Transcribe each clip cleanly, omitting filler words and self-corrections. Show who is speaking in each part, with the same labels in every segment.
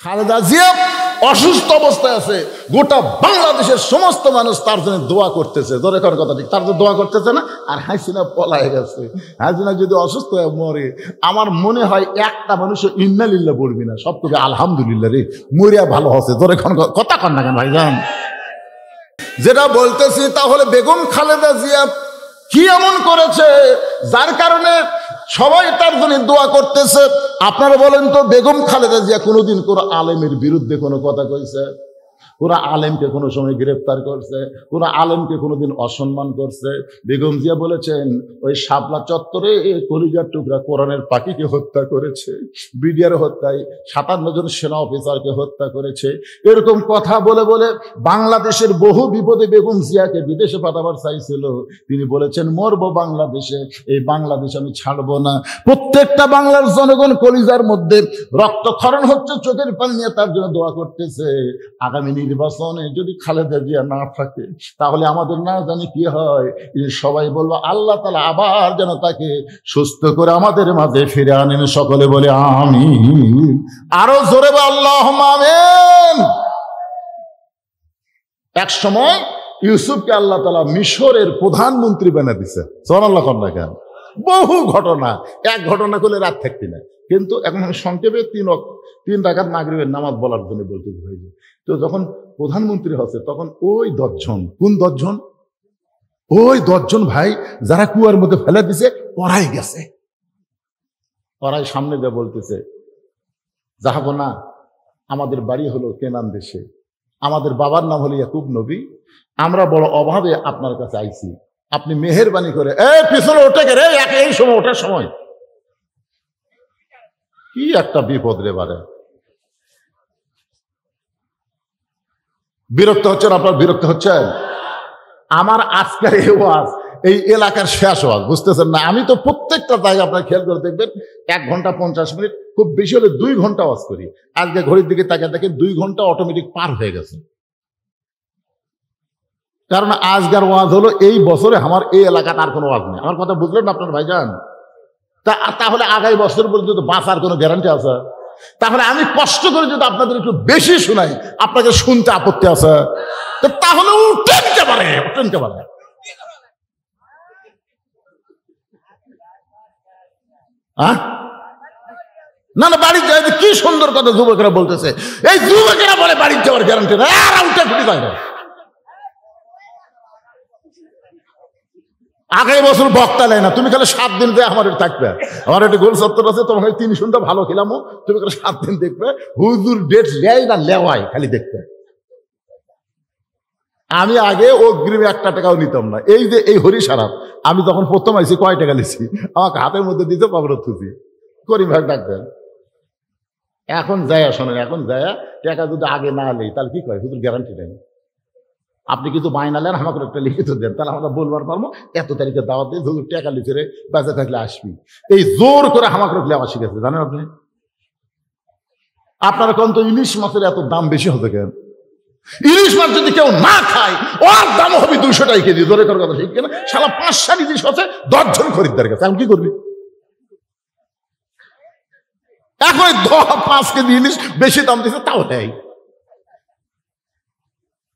Speaker 1: খালেদা জিয়া অসুস্থ অবস্থায় আছে, গোটা বাংলাদেশের সমস্ত মানুষ তার জন্য দোয়া করতেছে। ধরে করার কথা ঠিক, তার জন্য দোয়া করতেছে না। আর হাসিনা পলায় গেছে। হাসিনা যদি অসুস্থ হয়ে মরে, আমার মনে হয় একটা মানুষও ইন্নালিল্লাহ বলবি না, সব কবি আলহামদুলিল্লাহ রে, মরিয়া ভালো হচ্ছে। ধরে কথা কন না কেন ভাইজান? যেটা বলতেছি তাহলে বেগম খালেদা জিয়া কি এমন করেছে যার কারণে সবাই তার জন্য দোয়া করতেছে? আপনারা বলেন তো, বেগম খালেদা জিয়া কোনোদিন কোনো আলেমের বিরুদ্ধে কোনো কথা কইছে? কোন আলেমকে কোনো সময় গ্রেফতার করছে? কোন আলেমকে কোনোদিন অসম্মান করছে? বেগম জিয়া বলেছেন ওই শাপলা চত্বরে কলিজার টুকরা কোরআনের পাখিকে হত্যা করেছে, বিডিআর হত্যায় 57 জন সেনা অফিসারকে হত্যা করেছে। এরকম কথা বলে বলে বাংলাদেশের বহু বিপদে বেগম জিয়াকে বিদেশে পাঠাবার চাইছিল। তিনি বলেছেন মরবো বাংলাদেশে, এই বাংলাদেশ আমি ছাড়বো না। প্রত্যেকটা বাংলার জনগণ কলিজার মধ্যে রক্তক্ষরণ হচ্ছে, চোখের পানি নিয়ে তার জন্য দোয়া করতেছে। আগামী নির্বাচনে যদি খালেদা জিয়া না থাকে তাহলে আমাদের না জানি কি হয়। সবাই বলবো আল্লাহ তাআলা আবার যেন তাকে সুস্থ করে আমাদের মাঝে ফিরে আনেন। সকলে বলে আমিন। আরো জোরে বলে আল্লাহুম্মা আমিন। এক সময় ইউসুফকে আল্লাহ তাআলা মিশরের প্রধানমন্ত্রী বানিয়ে দিছে। সুবহানাল্লাহ কন্যা কেন? বহু ঘটনা, এক ঘটনা করলে রাত থাকতি না। কিন্তু এখন আমি সংক্ষেপে 3 রাকাত মাগরিবের নামাজ বলার জন্য বলতে হয়েছে। তো যখন প্রধানমন্ত্রী হচ্ছে তখন ওই 10 জন, কোন 10 জন? ওই 10 জন ভাই যারা কুয়ার মধ্যে ফেলে দিছে, ওরাই গেছে। ওরাই সামনে যা বলতেছে, যাবো না, আমাদের বাড়ি হলো কেনান দেশে, আমাদের বাবার নাম হলো ইয়াকুব নবী, আমরা বড় অভাবে আপনার কাছে আইছি, আপনি মেহেরবানি করে পিছনে ওঠে গে রে, এই সময় ওঠার সময় কি একটা বিপদ রে বারে। বিরক্ত হচ্ছেন আপনার? বিরক্ত হচ্ছেন? আমার আজকের এই ওয়াজ এই এলাকার শেষ ওয়াজ, বুঝতেছেন না? আমি তো প্রত্যেকটা জায়গায় আপনার খেয়াল করে দেখবেন 1 ঘন্টা 50 মিনিট, খুব বেশি হলে 2 ঘন্টা ওয়াজ করি। আজকে ঘড়ির দিকে তাকিয়ে দেখেন 2 ঘন্টা অটোমেটিক পার হয়ে গেছে। কারণ আজকের ওয়াজ হলো এই বছরে আমার এই এলাকাতে আর কোনো ওয়াজ নেই। আমার কথা বুঝলেন না আপনার ভাইজান? তাহলে আগামী বছর পর্যন্ত বাঁচার কোনো গ্যারান্টি আছে? তাহলে আমি কষ্ট করে যদি আপনাদের একটু বেশি শোনাই, আপনাকে শুনতে আপত্তি আছে? তাহলে উঠতে পারে। না না, বাড়ি যায় কি সুন্দর কথা যুবকেরা বলতেছে। এই যুবকেরা বলে বাড়ি যাওয়ার গ্যারান্টি না, আর উঠে ফুটি যায় না। আগামী বছর বক্তা নেয় না, তুমি খালি 7 দিন দিয়ে আমার থাকবে। আমার একটা গোল সত্তর আছে, তোমাকে 3 সন্ধ্যা ভালো খেলামো, তুমি খালি 7 দিন দেখবে। হুজুর ডেট লেয় না লেওয়াই খালি দেখবে। আমি আগে অগ্রিমে 1 টাকাও নিতাম না। এই যে এই হরিসারাত, আমি যখন প্রথম আইছি কয় টাকা নিছি, আমাকে হাতের মধ্যে দিতে পাবরত খুঁজি করিম ভাগ ডাকবেন। এখন যায় শোনেন, এখন যায় টাকা যদি আগে না নেই তাহলে কি কয়, হুজুর গ্যারান্টি নেই। আপনি কিন্তু বাইনা নেন, আমাকে একটা লিখিত দেন, তাহলে আমরা বলবার পারবো এত তারিখে দাওয়াত দিয়ে হুজুর টাকা লিখে রে, বেঁচে থাকলে আসবি। এই জোর করে আমাকে লেওয়া শিখেছে, জানেন আপনি? আপনারা কোন তো ইলিশ মাছের এত দাম বেশি হতে কেন? ইলিশ মাছ যদি কেউ না খায়, ওর দাম হবে 200 টাকা কেজি। জোরে করার কথা ঠিক কিনা? সারা 5 ইলিশ হচ্ছে 10 জন খরিদ্দার কাছে, আমি কি করবি? এখন 5 কেজি ইলিশ বেশি দাম দিচ্ছে, তাও নেই।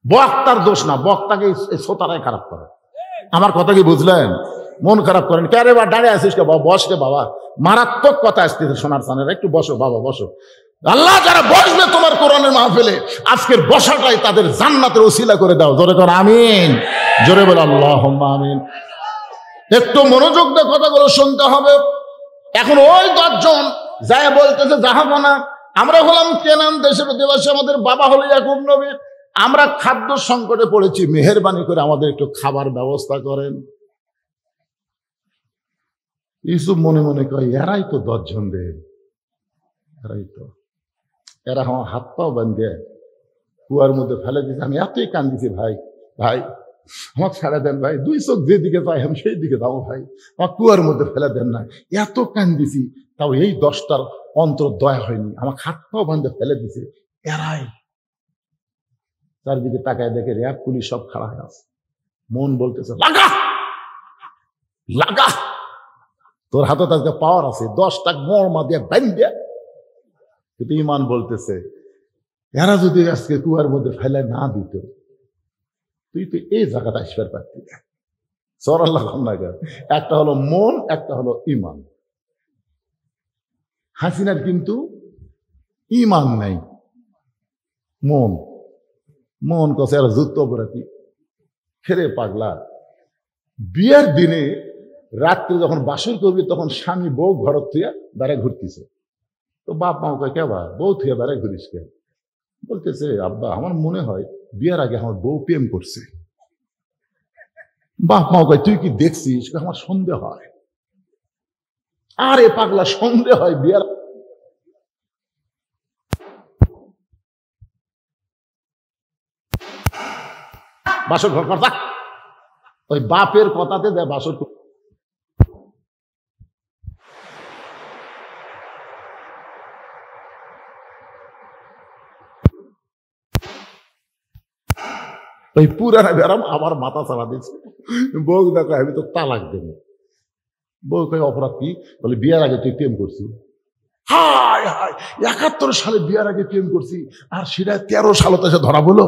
Speaker 1: বক্তার দোষ না, বক্তাকে শ্রোতারাই খারাপ করে। আমার কথা কি বুঝলেন? মন খারাপ করেন কে রে? বা দাঁড়িয়ে আসিস কে বাবা? বস রে বাবা, মারাত্মক কথা আসতেছে সোনার সানের, একটু বসো বাবা বসো। আল্লাহ যারা বসবে তোমার কোরআনের মাহফিলে, আজকের বসাটাই তাদের জান্নাতের ওসিলা করে দাও। জোরে কর আমিন। জোরে বল আল্লাহুম্মা আমিন। একটু মনোযোগ দিয়ে কথাগুলো শুনতে হবে। এখন ওই 10 জন যায় বলতেছে যাহাবো না, আমরা হলাম কেনান দেশের অধিবাসী, আমাদের বাবা হলো ইয়াকুব নবী, আমরা খাদ্য সংকটে পড়েছি, মেহেরবানি করে আমাদের একটু খাবার ব্যবস্থা করেন। ইউসুফ মনে মনে কয় এরাই তো 10 জন রে, এরা আমার হাত পাও বান্ধে কুয়ার মধ্যে ফেলে দিয়েছে। আমি এতই কান্দিছি, ভাই আমার ছেড়ে দেন ভাই, 2 চোখ যেদিকে চাই আমি সেই দিকে যাবো ভাই, আমার কুয়ার মধ্যে ফেলে দেন না। এত কান্দিছি, তাও এই 10টার অন্তর দয়া হয়নি, আমার হাত পাও বান্ধে ফেলে দিছে এরাই। চারিদিকে তাকায় দেখে র্যাব পুলিশ সব খাড়া হয়ে আছে। মন বলতেছে লাগা লাগা, তোর হাতে আজকে পাওয়ার আছে, 10টা মরমা দিয়ে বান্ধে। কিন্তু ইমান বলতেছে এরা যদি আজকে কুয়ার মধ্যে ফেলে না দিত, তুই তো এই জায়গাটা আসবার পারতি না। সর আল্লাহ না। একটা হলো মন, একটা হলো ইমান। হাসিনার কিন্তু ইমান নাই, মন। মন কছে আর যুদ্ধ অপরাধী ফেরে পাগলা। বিয়ের দিনে রাত্রে যখন বাসর করবি তখন স্বামী বউ ঘর থুয়া বেড়ায় ঘুরতেছে। তো বাপ মা কয় কেবা বউ থুয়া বেড়ায় ঘুরিস কে? বলতেছে আব্বা আমার মনে হয় বিয়ের আগে আমার বউ প্রেম করছে। বাপ মা কয় তুই কি দেখছিস? আমার সন্দেহ হয়। আরে পাগলা সন্দেহ হয় বিয়ের বাসর ঘর কথা ওই বাপের কথাতে দেয় বাসর। ওই পুরানা বেড়াম আবার মাথা চালা দিয়েছে। বউ দেখো আমি তো তালাক দেব। বউ কই অপরাধ কি? বলে বিয়ের আগে তুই প্রেম করছি। হায় হায়, ৭১ সালে বিয়ের আগে প্রেম করছি, আর সেটা ১৩ সালে তো এসে ধরা বলো।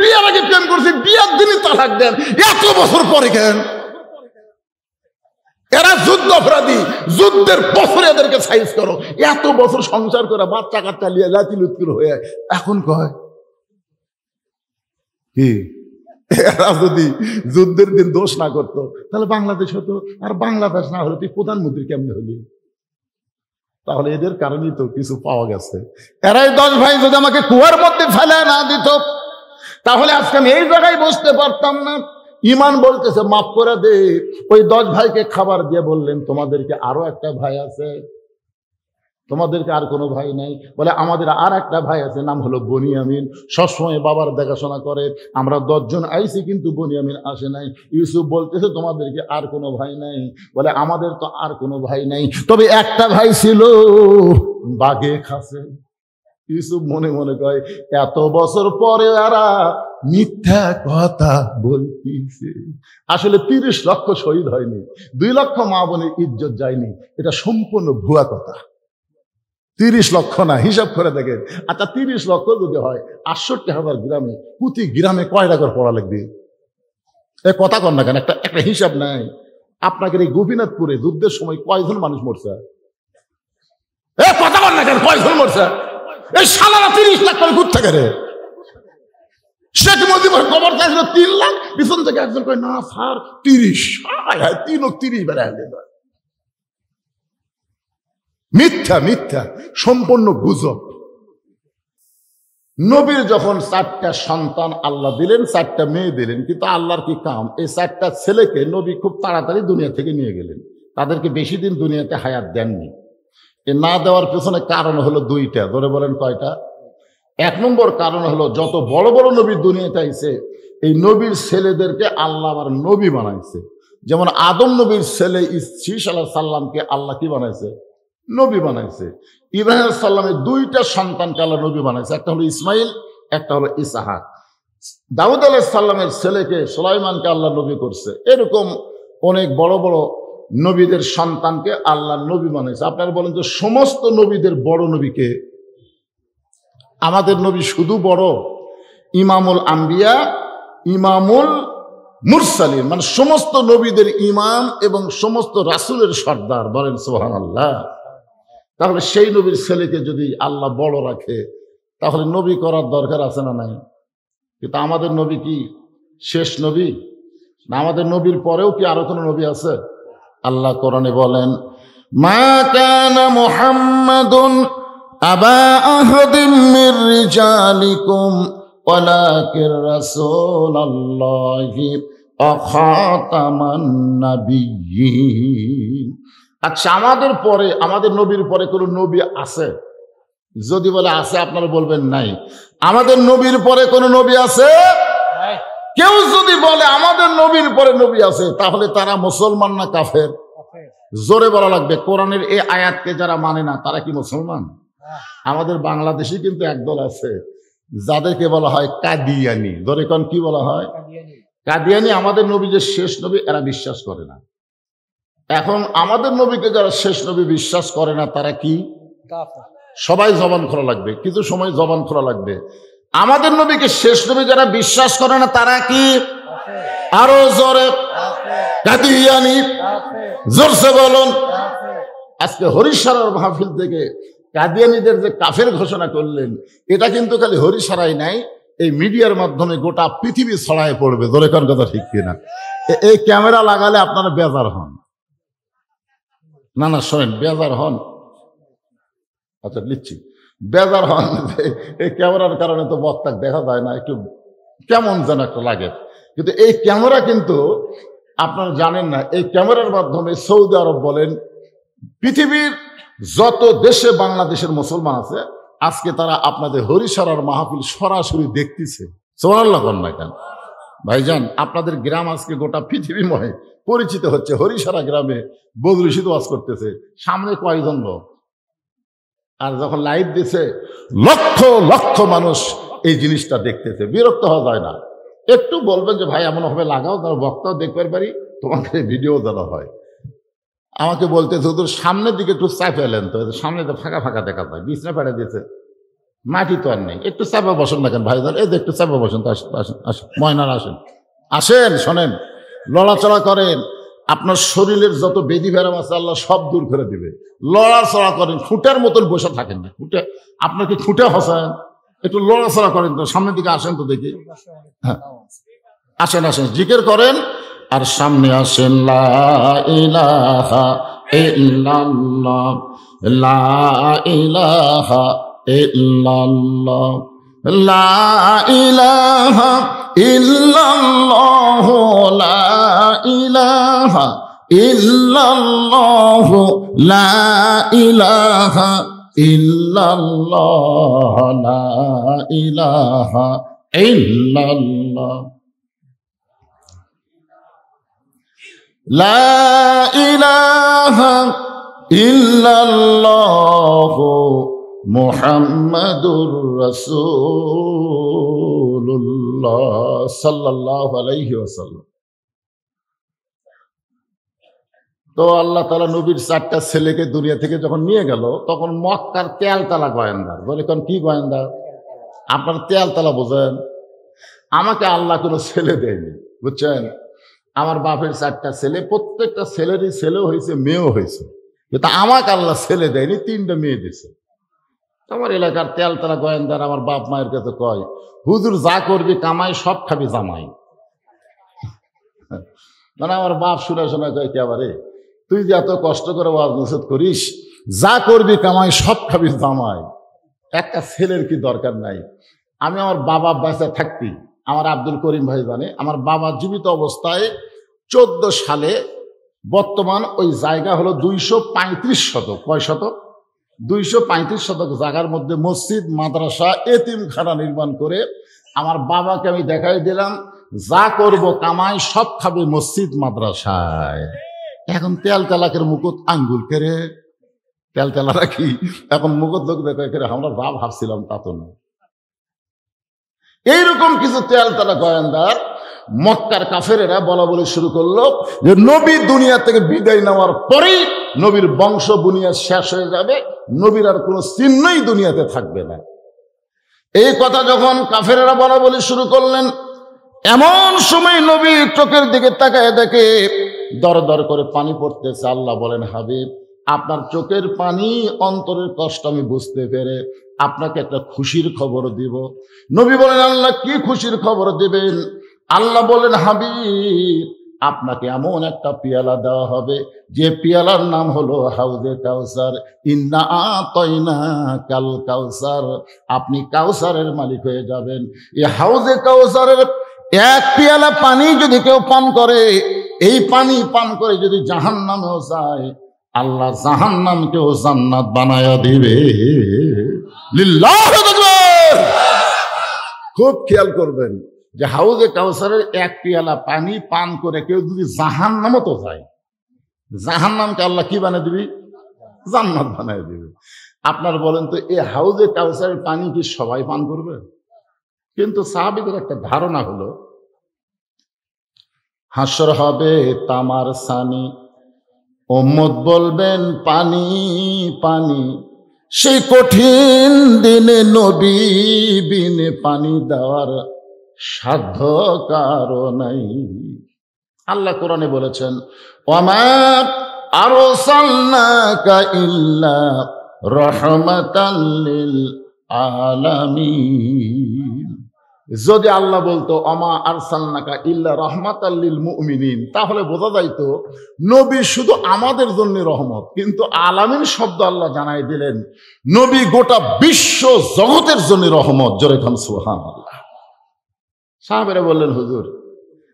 Speaker 1: বিয়ের আগে প্রেম করছি, বিয়ের দিনই তালাক দেন, এত বছর পরে কেন? এরা যুদ্ধ অপরাধী, যুদ্ধের বছরে এদেরকে সাইজ করো। এত বছর সংসার করে বাচ্চা কাচ্চা নিয়ে লাতি লুৎকুর হয়ে এখন কয় কি? এরা যদি যুদ্ধের দিন দোষ না করতো তাহলে বাংলাদেশ হতো, আর বাংলাদেশ না হলে তুই প্রধানমন্ত্রী কেমনে হলি? তাহলে এদের কারণেই তো কিছু পাওয়া গেছে। এরাই 10 ভাই যদি আমাকে কুয়ার মধ্যে ফেলে না দিত তাহলে আজকে আমি এই জায়গায় বসতে পারতাম না। ইমান বলতেছে মাফ করে দে। ওই 10 ভাইকে খাবার দিয়ে বললেন তোমাদেরকে আরো একটা ভাই আছে, তোমাদেরকে আর কোনো ভাই নাই? বলে আমাদের আর একটা ভাই আছে, নাম হলো বনিয়ামিন, সবসময় বাবার দেখাশোনা করে। আমরা 10 জন আইছি কিন্তু বনিয়ামিন আসে নাই। ইউসুফ বলতেছে তোমাদেরকে আর কোনো ভাই নাই? বলে আমাদের তো আর কোনো ভাই নাই, তবে একটা ভাই ছিল, বাঘে খাসে। ইউসুফ মনে মনে কয় এত বছর পরে এরা মিথ্যা কথা বলতেছে। আসলে 30 লক্ষ শহীদ হয়নি, 2 লক্ষ মা বোনের ইজ্জত যায়নি, এটা সম্পূর্ণ ভুয়া কথা। 30 লক্ষ না, হিসাব করে দেখেন। আচ্ছা 30 লক্ষ যদি হয় 68,000 গ্রামে, প্রতি গ্রামে কয়টা করে পড়া লাগবে? এ কথা কর না কেন? একটা হিসাব নাই। আপনাকে এই গোপীনাথপুরে যুদ্ধের সময় কয়জন মানুষ মরছে? এ কথা কর না কেন? কয়জন মরছে? এই সালারা 30 লাখ করে ঘুর থাকে রে। শেখ মুজিবের খবর চাইছিল 3 লাখ, পিছন থেকে একজন কয় না স্যার 30। 3 বেড়ায়। মিথ্যা, মিথ্যা, সম্পূর্ণ গুজব। নবীর যখন 4টা সন্তান আল্লাহ দিলেন, 4টা মেয়ে দিলেন, কিন্তু আল্লাহর কি কাম, এই 4টা ছেলেকে নবী খুব তাড়াতাড়ি দুনিয়া থেকে নিয়ে গেলেন। তাদেরকে বেশি দিন দুনিয়াতে হায়াত দেননি। এ না দেওয়ার পেছনে কারণ হলো 2টা। ধরে বলেন কয়টা? 1 নম্বর কারণ হলো যত বড় বড় নবী দুনিয়াতে আইছে, এই নবীর ছেলেদেরকে আল্লাহ আবার নবী বানাইছে। যেমন আদম নবীর ছেলে ঈসা আলাইহিস সালামকে আল্লাহ কি বানাইছে? নবী বানাইছে। ইব্রাহিম আলাইহিস সালামের 2টা সন্তানকে আল্লাহ নবী বানাইছে, একটা হলো ইসমাইল, একটা হলো ইসহাক। দাউদ আলাইহিস সালামের ছেলেকে সুলাইমানকে আল্লাহ নবী করছে। এরকম অনেক বড় বড় নবীদের সন্তানকে আল্লাহ নবী বানাইছে। আপনারা বলেন তো সমস্ত নবীদের বড় নবীকে? আমাদের নবী শুধু বড়, ইমামুল আম্বিয়া, ইমামুল মুরসালিন, মানে সমস্ত নবীদের ইমাম এবং সমস্ত রাসূলের সর্দার। বলেন সুবহানাল্লাহ। তাহলে সেই নবীর ছেলেকে যদি আল্লাহ বড় রাখে তাহলে নবী করার দরকার আছে না নাই? কিন্তু আমাদের নবী কি শেষ নবী না? আমাদের নবীর পরেও কি আরো কোনো নবী আছে? আল্লাহ কোরআনে বলেন মা কানা মুহাম্মাদুন আবা আহাদিম মির রিজালিকুম ওয়ালাকির রাসূলুল্লাহি ওয়া খাতামান নাবিয়্যিন। আচ্ছা আমাদের পরে, আমাদের নবীর পরে কোন নবী আছে? যদি বলে আছে, আপনারা বলবেন নাই। আমাদের নবীর পরে কোন নবী আছে? কেউ যদি বলে আমাদের নবীর পরে নবী আছে তাহলে তারা মুসলমান না কাফের? জোরে বলা লাগবে। কোরআনের এই আয়াতকে যারা মানে না তারা কি মুসলমান? আমাদের বাংলাদেশে কিন্তু একদল আছে যাদেরকে বলা হয় কাদিয়ানি। ধরে কোন কি বলা হয়? কাদিয়ানি। আমাদের নবী যে শেষ নবী এরা বিশ্বাস করে না। এখন আমাদের নবীকে যারা শেষ নবী বিশ্বাস করে না তারা কি? সবাই জবান খোলা লাগবে, কিছু সময় জবান খোলা লাগবে। আমাদের নবীকে শেষ নবী যারা বিশ্বাস করে না তারা কি? আরো জোরে কাদিয়ানি, জোরসে বলুন। আজকে হরিশারার মাহফিল থেকে কাদিয়ানিদের যে কাফের ঘোষণা করলেন, এটা কিন্তু খালি হরিশারাই নাই, এই মিডিয়ার মাধ্যমে গোটা পৃথিবী ছড়ায় পড়বে। জোরে কোন কথা ঠিক কিনা? এই ক্যামেরা লাগালে আপনারা বেজার হন না? না শোনেন, বেজার হন। আচ্ছা লিখছি, বেজার হন। এই ক্যামেরার কারণে তো বক্তাকে দেখা যায় না, একটু কেমন যেন একটা লাগে। কিন্তু এই ক্যামেরা কিন্তু আপনারা জানেন না, এই ক্যামেরার মাধ্যমে সৌদি আরব বলেন, পৃথিবীর যত দেশে বাংলাদেশের মুসলমান আছে, আজকে তারা আপনাদের হরিশারার মাহফিল সরাসরি দেখতেছে। সুবহানাল্লাহ না কেন ভাইজান? আপনাদের গ্রাম আজকে গোটা পৃথিবীময় পরিচিত হচ্ছে। হরিশারা গ্রামে বদরুশিদ ওয়াজ করতেছে, সামনে কয়জন লোক, আর যখন লাইভ দিছে লক্ষ লক্ষ মানুষ এই জিনিসটা দেখতেছে। বিরক্ত হওয়া যায় না? একটু বলবেন যে ভাই এমন ভাবে লাগাও, তার বক্তাও দেখতে পারি, তোমাকে ভিডিও দেওয়া হয়। আমাকে বলতেছে তোর সামনের দিকে একটু চাপ এলেন তো, সামনে তো ফাঁকা ফাঁকা দেখা যায়, বিছনা পেড়ে দিয়েছে, মাটি তো আর নেই, একটু চাপা বসেন না কেন ভাইজান? এই যে একটু চাপা বসেন তো, আসেন আসেন আসেন, ময়নার আসেন, আসেন, শোনেন, লড়াচড়া করেন। আপনার শরীরের যত বেদি ভেড়াম আছে আল্লাহ সব দূর করে দিবে। লড়াচড়া করেন, খুঁটার মতন বসে থাকেন না। খুঁটে আপনাকে খুঁটে হসান, একটু লড়াচড়া করেন তো, সামনের দিকে আসেন তো দেখি। হ্যাঁ আসেন আসেন, জিকির করেন আর সামনে আসেন। লা ইলাহা ইল্লাল্লাহ, লা ইলাহা ইল্লাল্লাহ, লা ইলাহা ইল্লাল্লাহ, লা ইলাহা ইল্লাল্লাহ, লা ইলাহা ইল্লাল্লাহ, লা ইলাহা ইল্লাল্লাহ, লা ইলাহা ইল্লাল্লাহ, মুহাম্মাদুর রাসূলুল্লাহ সাল্লাল্লাহু আলাইহি ওয়াসাল্লাম। তো আল্লাহ তাআলা নবীর 4টা ছেলেকে দুনিয়া থেকে যখন নিয়ে গেল, তখন মক্কার তেলতলা গোয়েন্দা, বলে কোন কি গোয়েন্দা? আপনার তেলতলা বোঝেন? আমাকে আল্লাহ কোনো ছেলে দেয়নি, বুঝছেন? আমার বাপের 4টা ছেলে, প্রত্যেকটা ছেলেরই ছেলেও হয়েছে, মেয়েও হয়েছে, কিন্তু আমাকে আল্লাহ ছেলে দেয়নি, 3টা মেয়ে দিয়েছে। আমার এলাকার তেলতলা গোয়েন্দার আমার বাপ মায়ের কাছে কয়, হুজুর যা করবি কামাই, সব খাবি জামাই। মানে আমার বাপ শুনে শোনা কয় কি, আবারে তুই যে এত কষ্ট করে ওয়াজ নসিহত করিস, যা করবি কামাই, সব খাবি জামাই, একটা ছেলের কি দরকার নাই? আমি আমার বাবা বেঁচে থাকতি, আমার আব্দুল করিম ভাই জানে, আমার বাবা জীবিত অবস্থায় 14 সালে, বর্তমান ওই জায়গা হলো 235 শতক। কয় শতক? 235 শতক জায়গার মধ্যে মসজিদ, মাদ্রাসা, এতিমখানা নির্মাণ করে আমার বাবাকে আমি দেখাই দিলাম, যা করব কামাই সব খাবে মসজিদ মাদ্রাসায়। এখন তেলতেলাকের মুকুট আঙ্গুল কেড়ে, তেলতেলারা কি এখন মুকুট লোক দেখা করে? আমরা যা ভাবছিলাম তা তো না। এইরকম কিছু তেলতেলা গোয়েন্দার মক্কার কাফেরেরা বলা বলে শুরু করলো যে নবী দুনিয়া থেকে বিদায় নেওয়ার পরেই নবীর বংশ বুনিয়াদ শেষ হয়ে যাবে, নবীর আর কোনো চিহ্নই দুনিয়াতে থাকবে না। এই কথা যখন কাফেরেরা বলা বলে শুরু করলেন, এমন সময় নবী চোখের দিকে তাকায় দেখে দর দর করে পানি পড়তেছে। আল্লাহ বলেন, হাবিব, আপনার চোখের পানি, অন্তরের কষ্ট আমি বুঝতে পেরে আপনাকে একটা খুশির খবর দিব। নবী বলেন, আল্লাহ কি খুশির খবর দিবেন? আল্লাহ বলেন, হাবিব, আপনাকে এমন একটা পেয়ালা দেওয়া হবে যে পেয়ালার নাম হলো হাউজে কাউসার। ইন্না আতাইনা কাল কাউসার, আপনি কাউসারের মালিক হয়ে যাবেন। এই হাউজে কাউসারের এক পেয়ালা পানি যদি কেউ পান করে, এই পানি পান করে যদি জাহান্নামেও যায়, আল্লাহ জাহান্নামকেও জান্নাত বানায়া দিবে। লিল্লাহু আকবার। খুব খেয়াল করবেন যে হাউজে কাউসারের এক পেয়ালা পানি পান করে কেউ যদি জাহান্নামও তো যায়, জাহান্নামকে আল্লাহ কি বানিয়ে দিবি? জান্নাত বানিয়ে দিবে। আপনার বলেন তো, এই হাউজে কাউসারের পানি কি সবাই পান করবে? কিন্তু সাহাবীদের একটা ধারণা হলো, হাসর হবে তামার সানি, উম্মত বলবেন পানি পানি, সেই কঠিন দিনে নবী বিনে পানি দেওয়ার সাধ্য কারো নাই। আল্লাহ কোরআনে বলেছেন, ওয়ামা আরসালনাকা ইল্লা রাহমাতাল লিল আলামিন। যদি আল্লাহ বলতো ওয়ামা আরসালনাকা ইল্লা রাহমাতাল লিল মুমিনিন, তাহলে বোঝা যাইতো নবী শুধু আমাদের জন্য রহমত, কিন্তু আলামিন শব্দ আল্লাহ জানাই দিলেন নবী গোটা বিশ্ব জগতের জন্য রহমত। জোরে খান সুবহানাল্লাহ। সাহাবেরা বললেন, হুজুর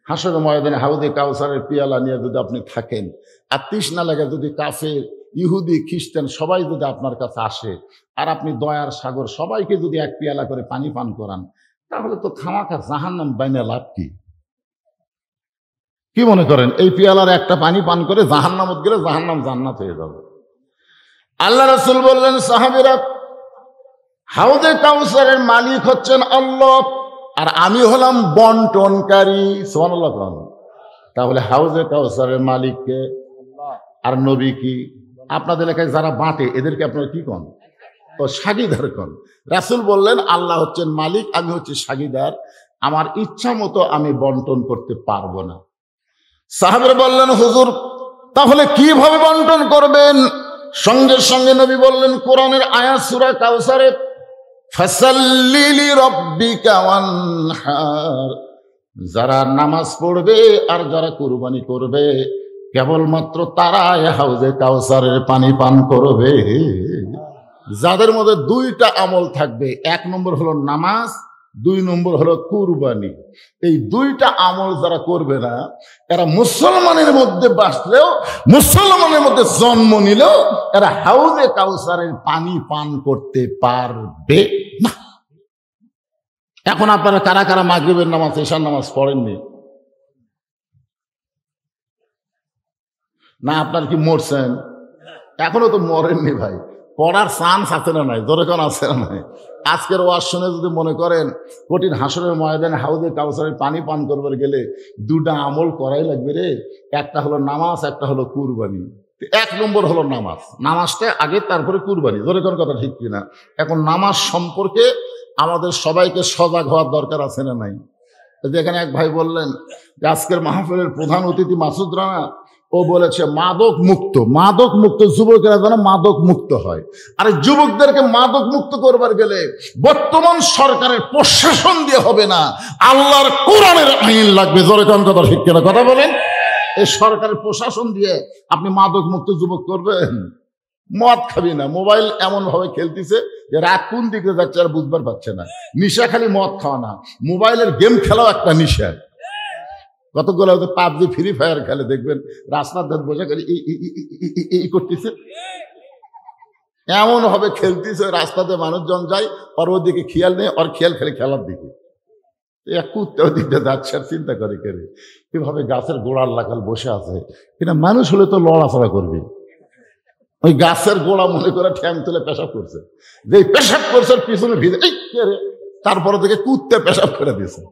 Speaker 1: হাসরের ময়দানে হাউদে কাউসারের পিয়ালা নিয়ে যদি আপনি থাকেন, আর তৃষ্ণা লাগে যদি কাফের, ইহুদি, খ্রিস্টান সবাই যদি আপনার কাছে আসে, আর আপনি দয়ার সাগর সবাইকে যদি এক পিয়ালা করে পানি পান করান, তাহলে তো খামাখা জাহান্নাম বাইনা লাভ কি? কি মনে করেন এই পিয়ালার একটা পানি পান করে জাহান্নামত গেলে জাহান্নাম জান্নাত হয়ে যাবে? আল্লাহ রাসূল বললেন, সাহাবীরা, হাউদে কাউসারের মালিক হচ্ছেন আল্লাহ, আর আমি হলাম বন্টনকারী। সুবহানাল্লাহ। তাহলে হাউজে কাউসারের মালিককে আর নবী কি? আপনাদের এলাকায় যারা বাঁটে এদেরকে আপনারা কি কন? তো সাগীদার কন। রাসূল বললেন, আল্লাহ হচ্ছেন মালিক, আমি হচ্ছি সাগীদার, আমার ইচ্ছা মতো আমি বন্টন করতে পারবো না। সাহাবারা বললেন, হুজুর তাহলে কিভাবে বন্টন করবেন? সঙ্গে সঙ্গে নবী বললেন, কোরআনের আয়াত সূরা কাউসারে, ফাসাল্লি লিরাব্বিকা ওয়ানহার, যারা নামাজ পড়বে আর যারা কুরবানি করবে কেবলমাত্র তারাই হাউজে কাউসারের পানি পান করবে। যাদের মধ্যে দুইটা আমল থাকবে, এক নম্বর হলো নামাজ, দুই নম্বর হলো কুরবানি। এই দুইটা আমল যারা করবে না, এরা মুসলমানের মধ্যে বাঁচলেও, মুসলমানের মধ্যে জন্ম নিলেও এরা হাউজে কাউসারের পানি পান করতে পারবে না। এখন আপনারা কারা কারা মাগরিবের নামাজ, ঈশার নামাজ পড়েননি? না আপনার কি মরছেন? এখনো তো মরেননি ভাই। পড়ার চান্স আছে না নাই? ধরে কোন আছে না নাই? আজকের ওয়াজ শুনে যদি মনে করেন কঠিন হাসরের ময়দানে হাউজে কাউসারের পানি পান করবার গেলে দুটা আমল করাই লাগবে রে। একটা হলো নামাজ, একটা হলো কুরবানি। এক নম্বর হলো নামাজ, নামাজটা আগে, তারপরে কুরবানি। ধরে কোন কথা ঠিক কিনা? এখন নামাজ সম্পর্কে আমাদের সবাইকে সজাগ হওয়ার দরকার আছে না নাই? যেখানে এক ভাই বললেন যে আজকের মাহফিলের প্রধান অতিথি মাসুদ রানা, ও বলেছে মাদক মুক্ত, মাদক মুক্ত, যুবকেরা যেন মাদক মুক্ত হয়। আর যুবকদেরকে মাদক মুক্ত করবার গেলে বর্তমান সরকারের প্রশাসন দিয়ে হবে না, আল্লাহর কোরআনের আইন লাগবে। জোরে কোন কথা ঠিক কিনা? কথা বলেন। এই সরকারের প্রশাসন দিয়ে আপনি মাদক মুক্ত যুবক করবেন? মদ খাবি না, মোবাইল এমন ভাবে খেলতেছে যে রাত কোন দিকে যাচ্ছে আর বুঝবার পারছে না। নিশা খালি মদ খাওয়া না, মোবাইলের গেম খেলাও একটা নিশা। কতগুলো পাবজি, ফ্রি ফায়ার খেলে, দেখবেন রাস্তার বোঝা করে এই করতেছে, এমন ভাবে খেলতেছে রাস্তাতে মানুষজন যায়, ওর ওদিকে খেয়াল নেই, ওর খেয়াল খেলে খেলার দিকে। কুত্তে ওদিকে যাচ্ছে আর চিন্তা করে করে কিভাবে গাছের গোড়ার লাগাল বসে আছে কিনা। মানুষ হলে তো লড়াচড়া করবে, ওই গাছের গোড়া মনে করে ঠ্যাং তুলে পেশাব করছে, যে পেশাব করছে পিছনে ভিজে, তারপরে থেকে কুত্তে পেশাব করে দিয়েছে।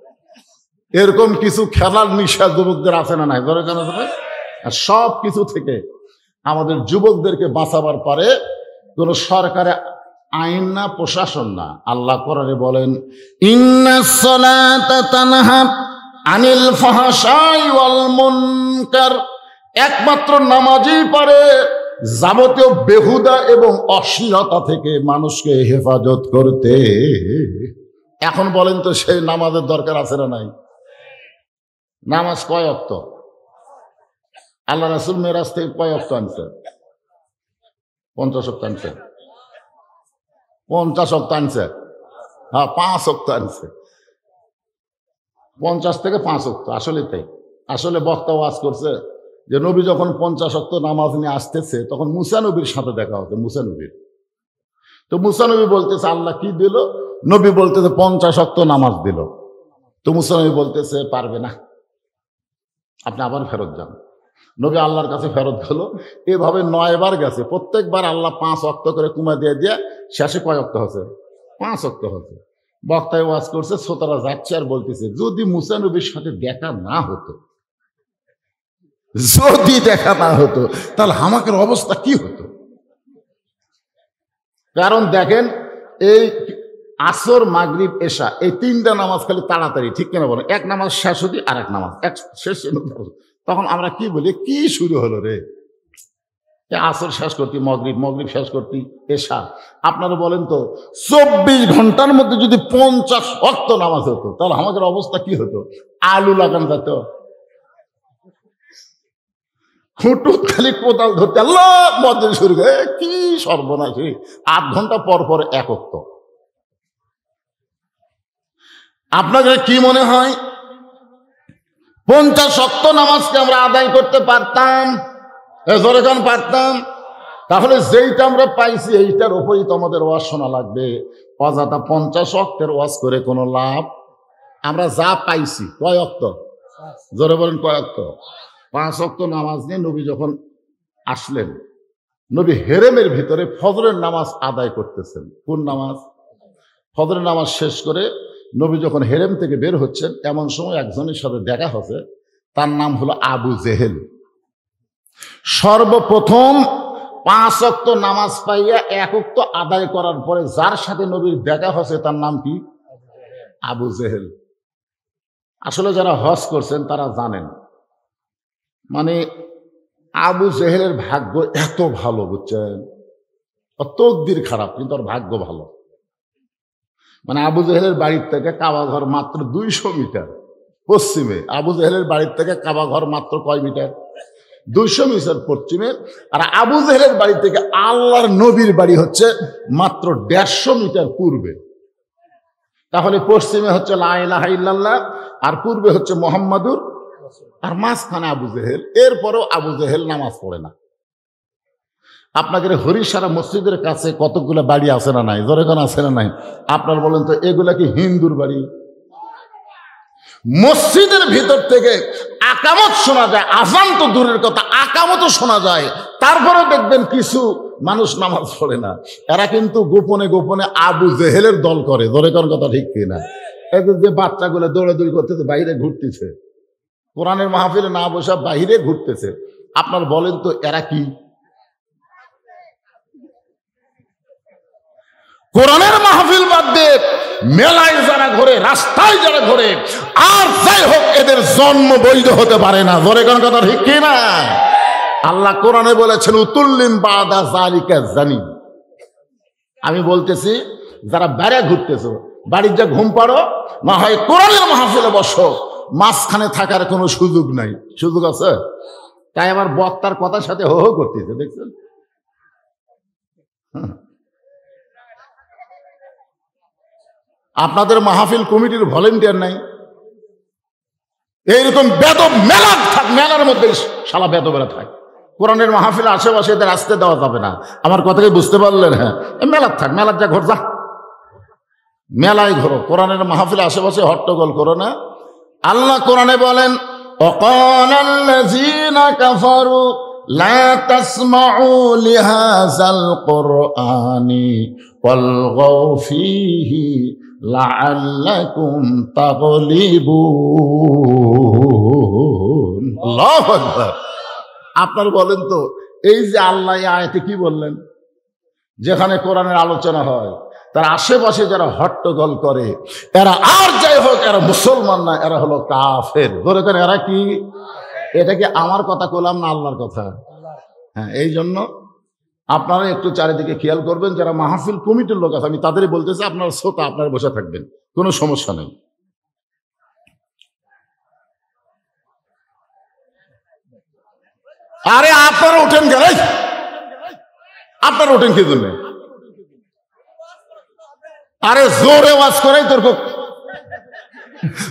Speaker 1: এরকম কিছু খেলার নিশা যুবকদের আছে না নাই? ধরে কেন? আর সব কিছু থেকে আমাদের যুবকদেরকে বাঁচাবার পরে কোন সরকারের আইন না, প্রশাসন না। আল্লাহ কোরআনে বলেন, ইন্নাস সালাতা তানহা আনিল ফাহশাই ওয়াল মুনকার, একমাত্র নামাজই পারে যাবতীয় বেহুদা এবং অশ্লীলতা থেকে মানুষকে হেফাজত করতে। এখন বলেন তো সেই নামাজের দরকার আছে না নাই? নামাজ কয় ওয়াক্ত? আল্লাহ রাসূল মেরাজ থেকে কয় ওয়াক্ত আনছে? 50 ওয়াক্ত আনছে। 50 ওয়াক্ত আনছে। হ্যাঁ, 5 ওয়াক্ত আনছে। 50 থেকে 5 ওয়াক্ত। আসলে তাই। আসলে বক্তা ওয়াজ করছে যে নবী যখন 50 ওয়াক্ত নামাজ নিয়ে আসতেছে, তখন মুসা নবীর সাথে দেখা হতো। মুসা নবীর তো মুসা নবী বলতেছে আল্লাহ কি দিল? নবী বলতেছে 50 ওয়াক্ত নামাজ দিল। তো মুসা নবী বলতেছে পারবে না, আপনি আবার ফেরত যান। নবী আল্লাহর কাছে ফেরত গেল। এভাবে 9 বার গেছে। প্রত্যেকবার আল্লাহ 5 ওয়াক্ত করে কমা দিয়ে দিয়ে শেষে কয় ওয়াক্ত হচ্ছে? 5 ওয়াক্ত হচ্ছে। বক্তায় ওয়াজ করছে, শ্রোতারা যাচ্ছে আর বলতেছে যদি মুসা নবীর সাথে দেখা না হতো, যদি দেখা না হতো, তাহলে আমাদের অবস্থা কি হতো? কারণ দেখেন, এই আসর, মাগরিব, এশা, এই তিনটা নামাজ খালি তাড়াতাড়ি, ঠিক কিনা বলেন? এক নামাজ শেষ হতে আর এক নামাজ এক শেষ, তখন আমরা কি বলি, কি শুরু হলো রে? আসর শেষ করতি, মগরিব শেষ করতি, এশা। আপনারা বলেন তো, 24 ঘন্টার মধ্যে যদি 50 ওয়াক্ত নামাজ হতো, তাহলে আমাদের অবস্থা কি হতো? আলু লাগান যেত, খুঁটুত খালি কোদাল ধরতে আল্লাহ মজা শুরু করে, কি সর্বনাশী! 8 ঘন্টা পর পর এক ওয়াক্ত। আপনাদের কি মনে হয় 50 ওয়াক্ত নামাজকে আমরা আদায় করতে পারতাম? যখন পারতাম, তাহলে যেইটা আমরা পাইছি এইটার উপরই তো আমাদের ওয়াজ শোনা লাগবে। অযথা 50 ওয়াক্তের ওয়াজ করে কোনো লাভ? আমরা যা পাইছি, কয় ওয়াক্ত? জোরে বলেন, কয় ওয়াক্ত? 5 ওয়াক্ত নামাজ নিয়ে নবী যখন আসলেন, নবী হেরেমের ভিতরে ফজরের নামাজ আদায় করতেছেন। কোন নামাজ? ফজরের নামাজ শেষ করে নবী যখন হেরেম থেকে বের হচ্ছেন, এমন সময় একজনের সাথে দেখা হচ্ছে, তার নাম হলো আবু জেহেল। সর্বপ্রথম 5 ওয়াক্ত নামাজ পাইয়া 1 ওয়াক্ত আদায় করার পরে যার সাথে নবীর দেখা হচ্ছে, তার নাম কি? আবু জেহেল। আসলে যারা হজ করছেন তারা জানেন, মানে আবু জেহেলের ভাগ্য এত ভালো, বুঝছেন? তকদির খারাপ, কিন্তু ওর ভাগ্য ভালো। মানে আবু জেহেলের বাড়ির থেকে কাবা ঘর মাত্র 200 মিটার পশ্চিমে। আবু জেহেলের বাড়ির থেকে কাবা ঘর মাত্র কয় মিটার? 200 মিটার পশ্চিমে। আর আবু জেহেলের বাড়ি থেকে আল্লাহর নবীর বাড়ি হচ্ছে মাত্র 150 মিটার পূর্বে। তাহলে পশ্চিমে হচ্ছে লা ইলাহা ইল্লাল্লাহ, আর পূর্বে হচ্ছে মুহাম্মাদুর, আর মাঝখানে আবু জেহেল। এরপরেও আবু জেহেল নামাজ পড়ে না। আপনাদের হরিশারা মসজিদের কাছে কতগুলো বাড়ি আছে না নাই? জোরে কোন আছে না নাই? আপনার বলেন তো, এগুলা কি হিন্দুর বাড়ি? মসজিদের ভিতর থেকে আকামত শোনা যায়, আজান তো দূরের কথা, আকামতও শোনা যায়। তারপরেও দেখবেন কিছু মানুষ নামাজ পড়ে না। এরা কিন্তু গোপনে গোপনে আবু জেহেলের দল করে। জোরে কোন কথা, ঠিক কিনা? এদের যে বাচ্চাগুলো দৌড়াদৌড়ি করতেছে, বাইরে ঘুরতেছে, কোরআনের মাহফিলে না বসে বাইরে ঘুরতেছে, আপনার বলেন তো এরা কি? কোরআনের মাহফিল বাদ দিয়ে মেলায় যারা ঘোরে, রাস্তায় যারা ঘোরে, আর যাই হোক, এদের জন্ম বৈধ হতে পারে না। জোরে কোন কথা, ঠিক কিনা? আল্লাহ কোরআনে বলেছেন, উতুল্লিম বাদা যালিকা জানি। আমি বলতেছি, যারা বাইরে ঘুরতেছো, বাড়ির যা ঘুম পাড়ো, না হয় কোরআনের মাহফিলে বসো, মাঝখানে থাকার কোনো সুযোগ নাই। সুযোগ আছে? তাই আবার বক্তার কথার সাথে হো হো করতেছে, দেখছেন? আপনাদের মাহফিল কমিটির ভলেন্টিয়ার নাই? এইরকম বেদব মেলা থাক, মেলার মধ্যে শালা বেদবেরা থাকে। কোরআনের মাহফিল আশেপাশে এদের আসতে দেওয়া যাবে না। আমার কথাকে বুঝতে পারলেন? হ্যাঁ, মেলার থাক, মেলার যা ঘর, যা মেলায় ঘোরো, কোরআনের মাহফিল আশেপাশে হট্টগোল করো না। আল্লাহ কোরআনে বলেন, ওয়াকালাল্লাযীনা কাফারু লা তাসমাউ লিহাযাল কুরআনি ওয়ালগাউ ফীহি লাআল্লাকুম তাগলিবুন। আল্লাহু আকবার। আপনারা বলেন তো, এই যে আল্লাহ এই আয়াতে কি বললেন? যেখানে কোরআনের আলোচনা হয়, তার আশেপাশে যারা হট্টগোল করে, এরা আর যাই হোক, এরা মুসলমান না, এরা হলো কাফের। ধরে করে এরা কি? এটা কি আমার কথা কলাম না আল্লাহর কথা? হ্যাঁ, এই জন্য আপনারা একটু চারিদিকে খেয়াল করবেন। যারা মাহফিল কমিটির লোক আছে, আমি তাদেরই বলতেছি, আপনার শ্রোতা, আপনারা বসে থাকবেন, কোনো সমস্যা নেই। আরে আপনারা ওঠেন গেল, আপনারা ওঠেন কি জন্য? আরে জোরে ওয়াজ করাই তোর,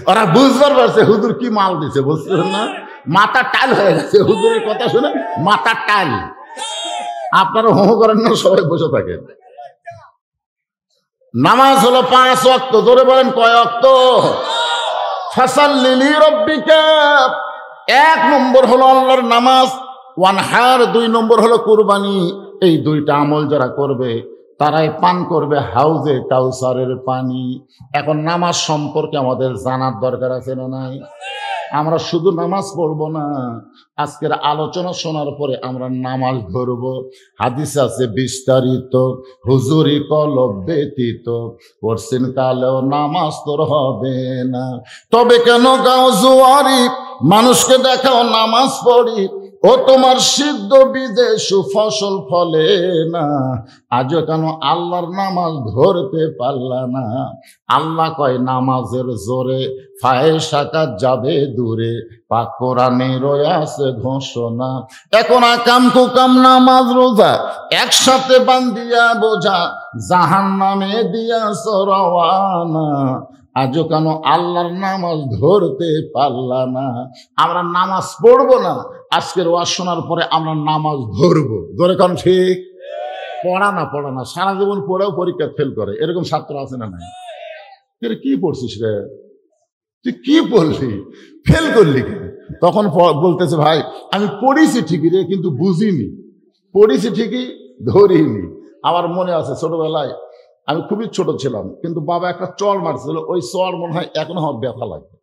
Speaker 1: ওরা বুঝবার পারছে হুজুর কি মাল দিছে, বুঝছেন না? মাথা টাল হয়ে গেছে হুজুরের কথা শুনে, মাথা টাল। আপনারা হো করেন না, সবাই বসে থাকেন। নামাজ হলো 5 ওয়াক্ত। জোরে বলেন, কয় ওয়াক্ত? ফাসাল্লি লিরাব্বিকা। 1 নম্বর হলো আল্লাহর নামাজ, ওয়ানহার 2 নম্বর হলো কুরবানি। এই 2টা আমল যারা করবে, তারাই পান করবে হাউজে কাউসারের পানি। এখন নামাজ সম্পর্কে আমাদের জানার দরকার আছে না নাই? আমরা শুধু নামাজ পড়বো না, আজকের আলোচনা শোনার পরে আমরা নামাজ ধরবো। হাদিস আছে বিস্তারিত, হুজুরি কলব ব্যতীত পড়ছেন কালেও নামাজ তোর হবে না। তবে কেন গাও জুয়ারি, মানুষকে দেখাও নামাজ পড়ি, ও তোমার সিদ্ধ বীজে সুফসল ফলে না। আজও কেন আল্লাহর নামাজ ধরতে পারলা না? আল্লাহ কয় নামাজের জোরে ফায়েসাকাত যাবে দূরে, পাক কোরআনে রয়েছে ঘোষণা। এখন আকাম কুকাম নামাজ রোজা একসাথে বান্ধিয়া বোঝা, জাহান্নামে দিয়াছ রওয়ানা। আজও কেন আল্লাহর নামাজ ধরতে পারলা না? আমরা নামাজ পড়বো না, আজকের ওয়াজ শোনার পরে আমরা নামাজ ধরবো। ধরে কারণ ঠিক পড়া না সারা জীবন পড়েও পরীক্ষা ফেল করে, এরকম ছাত্র আছে না নাই? কি পড়ছিস রে, তুই কি পড়লি, ফেল করলি কেন? তখন বলতেছে ভাই আমি পড়েছি ঠিকই রে, কিন্তু বুঝিনি, পড়েছি ঠিকই ধরিনি। আমার মনে আছে ছোটবেলায় আমি খুবই ছোট ছিলাম, কিন্তু বাবা একটা চড় মারছিল, ওই চড় মনে হয় এখনো আমার ব্যথা লাগে।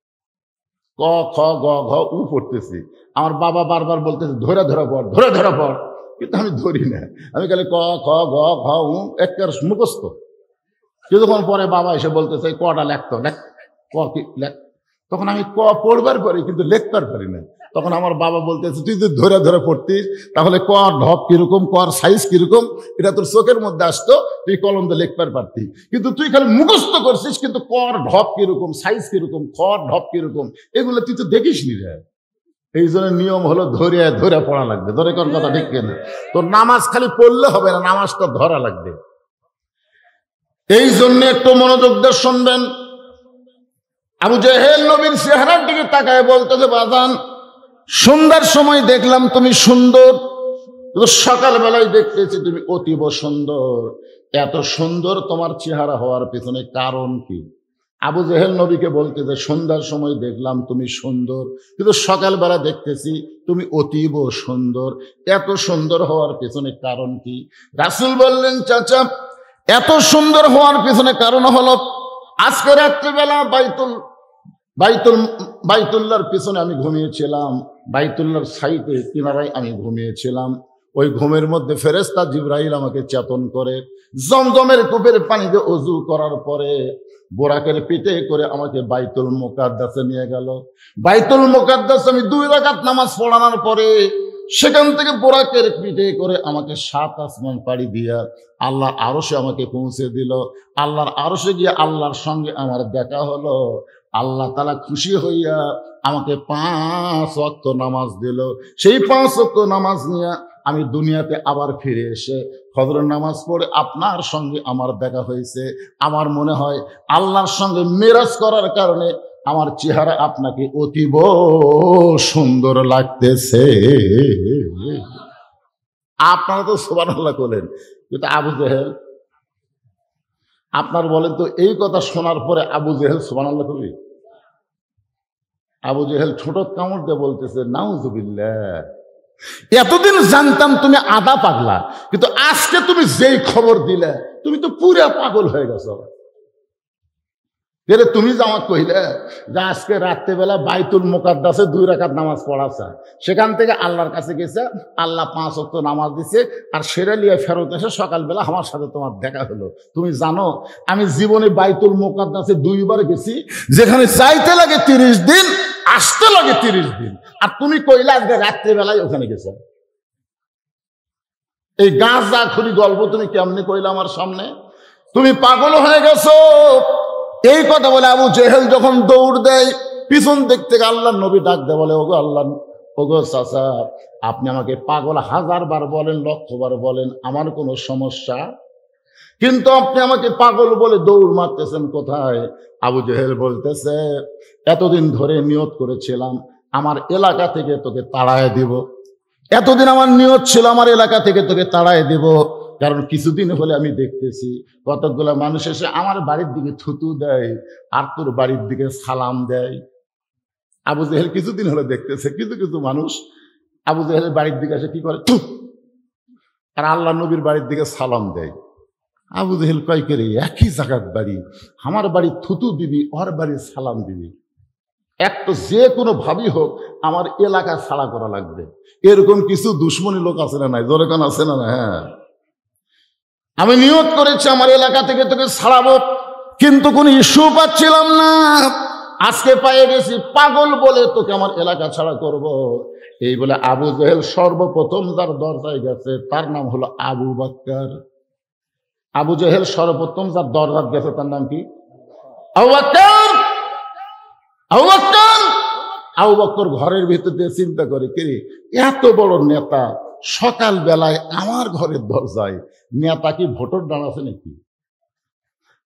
Speaker 1: ক খ গ ঘ উ পড়তেছি, আমার বাবা বারবার বলতেছে ধরে পড়, ধরে পড়, কিন্তু আমি ধরি না। আমি খালি ক খ গ ঘ উ একের মুখস্থ। কিছুক্ষণ পরে বাবা এসে বলতেছে কটা লেখতো, লেখ ক কি লেখ। তখন আমি ক পড়বার পারি কিন্তু লেখবার পারি না। তখন আমার বাবা বলতেছে তুই যদি ধরে পড়তিস তাহলে ক ঢপ কিরকম, কর সাইজ কিরকম, এটা তোর চোখের মধ্যে আসতো, তুই কলম দিয়ে লিখবার পারতি। কিন্তু তুই খালি মুখস্থ করছিস, কিন্তু কর ঢপ কিরকম, সাইজ কিরকম, খর ঢপ কিরকম, এগুলো তুই তো দেখিস নি রে। এই জন্য নিয়ম হলো ধরে পড়া লাগবে। ধরে কোন কথা ঠিক কিনা? তোর নামাজ খালি পড়লে হবে না, নামাজটা ধরা লাগবে। এই জন্য একটু মনোযোগ দিয়ে শুনবেন। আবু জেহেল নবীর চেহারার দিকে তাকায় বলতেছে বাজান সন্ধ্যার সময় দেখলাম তুমি সুন্দর, সকালবেলায় দেখতেছি তুমি অতীব সুন্দর। এত সুন্দর তোমার চেহারা হওয়ার পেছনে কারণ কি? আবু জেহেল নবীকে বলতেছে সন্ধ্যার সময় দেখলাম তুমি সুন্দর, কিন্তু সকালবেলা দেখতেছি তুমি অতীব সুন্দর। এত সুন্দর হওয়ার পেছনে কারণ কি? রাসূল বললেন চাচা এত সুন্দর হওয়ার পেছনে কারণ হলো আজকে রাত্রিবেলা বাইতুল্লাহর পিছনে আমি ঘুমিয়েছিলাম, বাইতুল্লাহর সাইডে কিনারায় আমি ঘুমিয়েছিলাম। ওই ঘুমের মধ্যে ফেরেশতা জিবরাইল আমাকে চেতন করে জমজমের কূপের পানিতে ওযু করার পরে বোরাকের পিঠে করে আমাকে বাইতুল মুকাদ্দাসে নিয়ে গেল। বাইতুল মুকাদ্দাসে আমি 2 রাকাত নামাজ পড়ানোর পরে সেখান থেকে বোরাকের পিঠে করে আমাকে 7 আসমান পাড়ি দিয়া আল্লাহর আরশে আমাকে পৌঁছে দিল। আল্লাহর আরশে গিয়ে আল্লাহর সঙ্গে আমার দেখা হলো। আল্লাহ তাআলা খুশি হইয়া আমাকে 5 ওয়াক্ত নামাজ দিল। সেই 5 ওয়াক্ত নামাজ নিয়ে আমি দুনিয়াতে আবার ফিরে এসে ফজরের নামাজ পড়ে আপনার সঙ্গে আমার দেখা হয়েছে। আমার মনে হয় আল্লাহর সঙ্গে মেরাজ করার কারণে আমার চেহারা আপনাকে অতীব সুন্দর লাগতেছে। আপনারা তো সুবহানাল্লাহ বলেন, কিন্তু আবু জেহেল আপনার বলেন তো এই কথা শোনার পরে আবু জেহেল সুবহানাল্লাহ করবে? আবু জেহেল ছোট কামড় দিয়ে বলতেছে নাউজুবিল্লাহ, এতদিন জানতাম তুমি আধা পাগলা, কিন্তু আজকে তুমি যেই খবর দিলে তুমি তো পুরা পাগল হয়ে গেছো। তুমি যে আমাকে কইলে যে আজকে রাত্রেবেলা বাইতুল মুকাদ্দাসে 2 রাকাত নামাজ পড়াছে, সেখান থেকে আল্লাহর কাছে গেছে, আল্লাহ 5 ওয়াক্ত নামাজ দিছে, আর সেরা লিয়ে ফেরত এসে সকালবেলা আমার সাথে তোমার দেখা হলো। তুমি জানো আমি জীবনে বাইতুল মুকাদ্দাসে 2 বার গেছি, যেখানে চাইতে লাগে 30 দিন, আসতে লাগে 30 দিন, আর তুমি কইলে আজকে রাত্রেবেলায় ওখানে গেছে। এই গাঁজা খুরি গল্প তুমি কেমনে কইলে আমার সামনে? তুমি পাগল হয়ে গেছো। এই কথা বলে আবু জেহেল যখন দৌড় দেয়, পিছন দিক থেকে আল্লাহর নবী ডাক দেয়, বলে ওগো আল্লাহ, ওগো চাচা, আপনি আমাকে পাগল 1000 বার বলেন, 1,00,000 বার বলেন, আমার কোনো সমস্যা, কিন্তু আপনি আমাকে পাগল বলে দৌড় মারতেছেন কোথায়? আবু জেহেল বলতেছে এতদিন ধরে নিয়ত করেছিলাম আমার এলাকা থেকে তোকে তাড়ায় দিব। এতদিন আমার নিয়ত ছিল আমার এলাকা থেকে তোকে তাড়ায় দিব, কারণ কিছুদিন হলে আমি দেখতেছি কতগুলো মানুষ এসে আমার বাড়ির দিকে থুতু দেয় আর তোর বাড়ির দিকে সালাম দেয়। আবু জেহেল কিছুদিন হলে দেখতেছে কিছু কিছু মানুষ আবু জেহেলের বাড়ির দিকে এসে কি করে, থু, আর আল্লাহ নবীর বাড়ির দিকে সালাম দেয়। আবু জেহেল কয় করে একই জায়গার বাড়ি, আমার বাড়ি থুতু দিবি, ওর বাড়ি সালাম দিবি। একটা যে কোনো ভাবি হোক আমার এলাকা ছাড়া করা লাগবে। এরকম কিছু দুশ্মনী লোক আছে না নাই? জোরে কান আছে না? হ্যাঁ, আমি নিয়ত করেছি আমার এলাকা থেকে তোকে ছাড়াবো, কিন্তু কোন ইস্যু পাচ্ছিলাম না। আজকে পায়ে গেছি, পাগল বলে তোকে আমার এলাকা ছাড়া করব। এই বলে আবু জেহেল সর্বপ্রথম যার দরজায় গেছে তার নাম হলো আবু বকর। আবু জেহেল সর্বপ্রথম যার দরজায় গেছে তার নাম কি? আবু বকর। আবু বকর, আবু বকর ঘরের ভিতর দিয়ে চিন্তা করে, কে এত বড় নেতা সকাল বেলায় আমার ঘরের দরজায়? নেতা কি ভোটর দাঁড়াচ্ছে নাকি?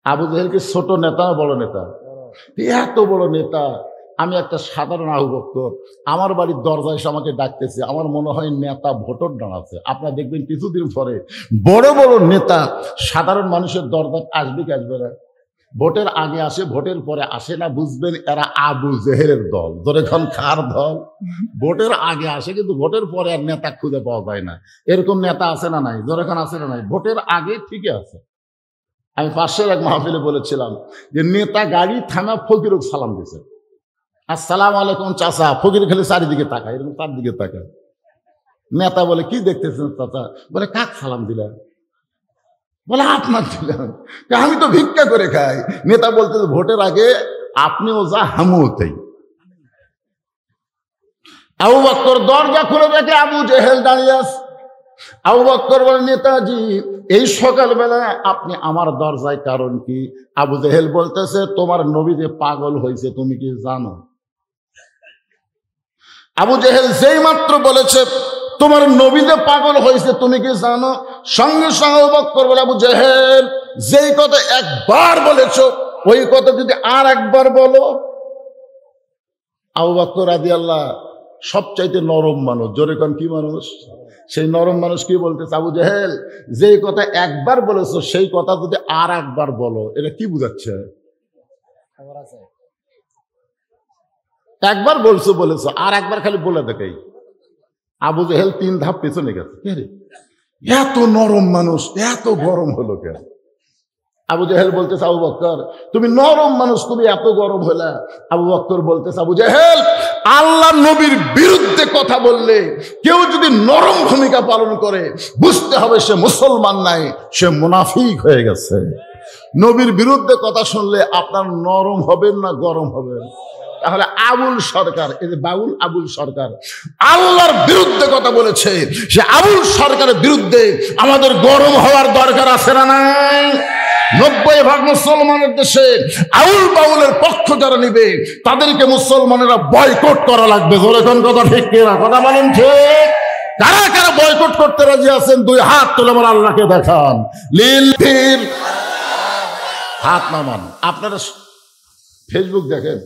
Speaker 1: আবু জেহেল কি ছোট নেতা না বড় নেতা? এত বড় নেতা, আমি একটা সাধারণ আবু বকর, আমার বাড়ির দরজায় এসে আমাকে ডাকতেছে, আমার মনে হয় নেতা ভোটর দাঁড়াচ্ছে। আপনারা দেখবেন কিছুদিন পরে বড় বড় নেতা সাধারণ মানুষের দরজা আসবে কি আসবে না? ভোটের আগে আসে, ভোটের পরে আসে না, বুঝবেন এরা আবু জেহেলের দল। ধরে এখন কার দল? ভোটের আগে আসে, কিন্তু ভোটের পরে আর নেতা খুঁজে পাওয়া যায় না। এরকম নেতা আছে না নাই? ধরে এখন আছে না নাই? ভোটের আগে ঠিকই আছে। আমি পাশের এক মাহফিলে বলেছিলাম যে নেতা গাড়ি থানা ফকিরক সালাম দিয়েছে, আসসালাম আলাইকুম চাচা। ফকির খালি চারিদিকে তাকায়, এরকম তার দিকে তাকায়। নেতা বলে কি দেখতেছেন চাচা? বলে কাক সালাম দিলেন? বলে আপনার দিলাম। আমি তো ভিক্ষা করে খাই। নেতা বলতে ভোটের আগে আপনিও যা হামু তাই। আবু বকর দরজা খুলে দেখে আবু জেহেল দাঁড়িয়ে আছে। আবু বকর বলে, নেতাজি এই সকালবেলা আপনি আমার দরজায় কারণ কি? আবু জেহেল বলতেছে, তোমার নবী যে পাগল হয়েছে তুমি কি জানো? আবু জেহেল যেই মাত্র বলেছে তোমার নবী যে পাগল হয়েছে তুমি কি জানো, সঙ্গে সঙ্গে আবু বকর বলে, আবু জেহেল যেই কথা একবার বলেছো ওই কথা যদি আর একবার বলো। আবু বকর রাদিয়াল্লাহু সবচাইতে নরম মানুষ। জোরে কোন কি মানুষ? সেই নরম মানুষ কি বলতেছে, আবু জেহেল যেই কথা একবার বলেছো সেই কথা যদি আর একবার বলো। এটা কি বুঝাচ্ছে? একবার বলেছো আর একবার খালি বলে দেখাই। আবু জেহেল 3 ধাপ পেছনে গেছে। এত নরম মানুষ এত গরম হলো কেন? আবু জেহেল বলতেছে, আবু বকর তুমি নরম মানুষ, তুমি এত গরম হলে? আবু বকর বলতেছে, আবু জেহেল আল্লাহ নবীর বিরুদ্ধে কথা বললে কেউ যদি নরম ভূমিকা পালন করে বুঝতে হবে সে মুসলমান নাই, সে মুনাফিক হয়ে গেছে। নবীর বিরুদ্ধে কথা শুনলে আপনার নরম হবেন না গরম হবেন? তাহলে আবুল সরকার, এই যে বাউল আবুল সরকার আল্লাহর বিরুদ্ধে কথা বলেছে, সে আবুল সরকারের বিরুদ্ধে আমাদের গরম হওয়ার দরকার আছে না নাই? 90% মুসলমানের দেশে আউল বাউলের পক্ষ যারা নিবে তাদেরকে মুসলমানেরা বয়কট করা লাগবে। জোরে কোন কথা ঠিক কিনা? কথা বলেন ঠিক? কারা কারা বয়কট করতে রাজি আছেন? 2 হাত তুলে আমার আল্লাহকে দেখান। লিল হাত নামান। আপনারা ফেসবুক দেখেন,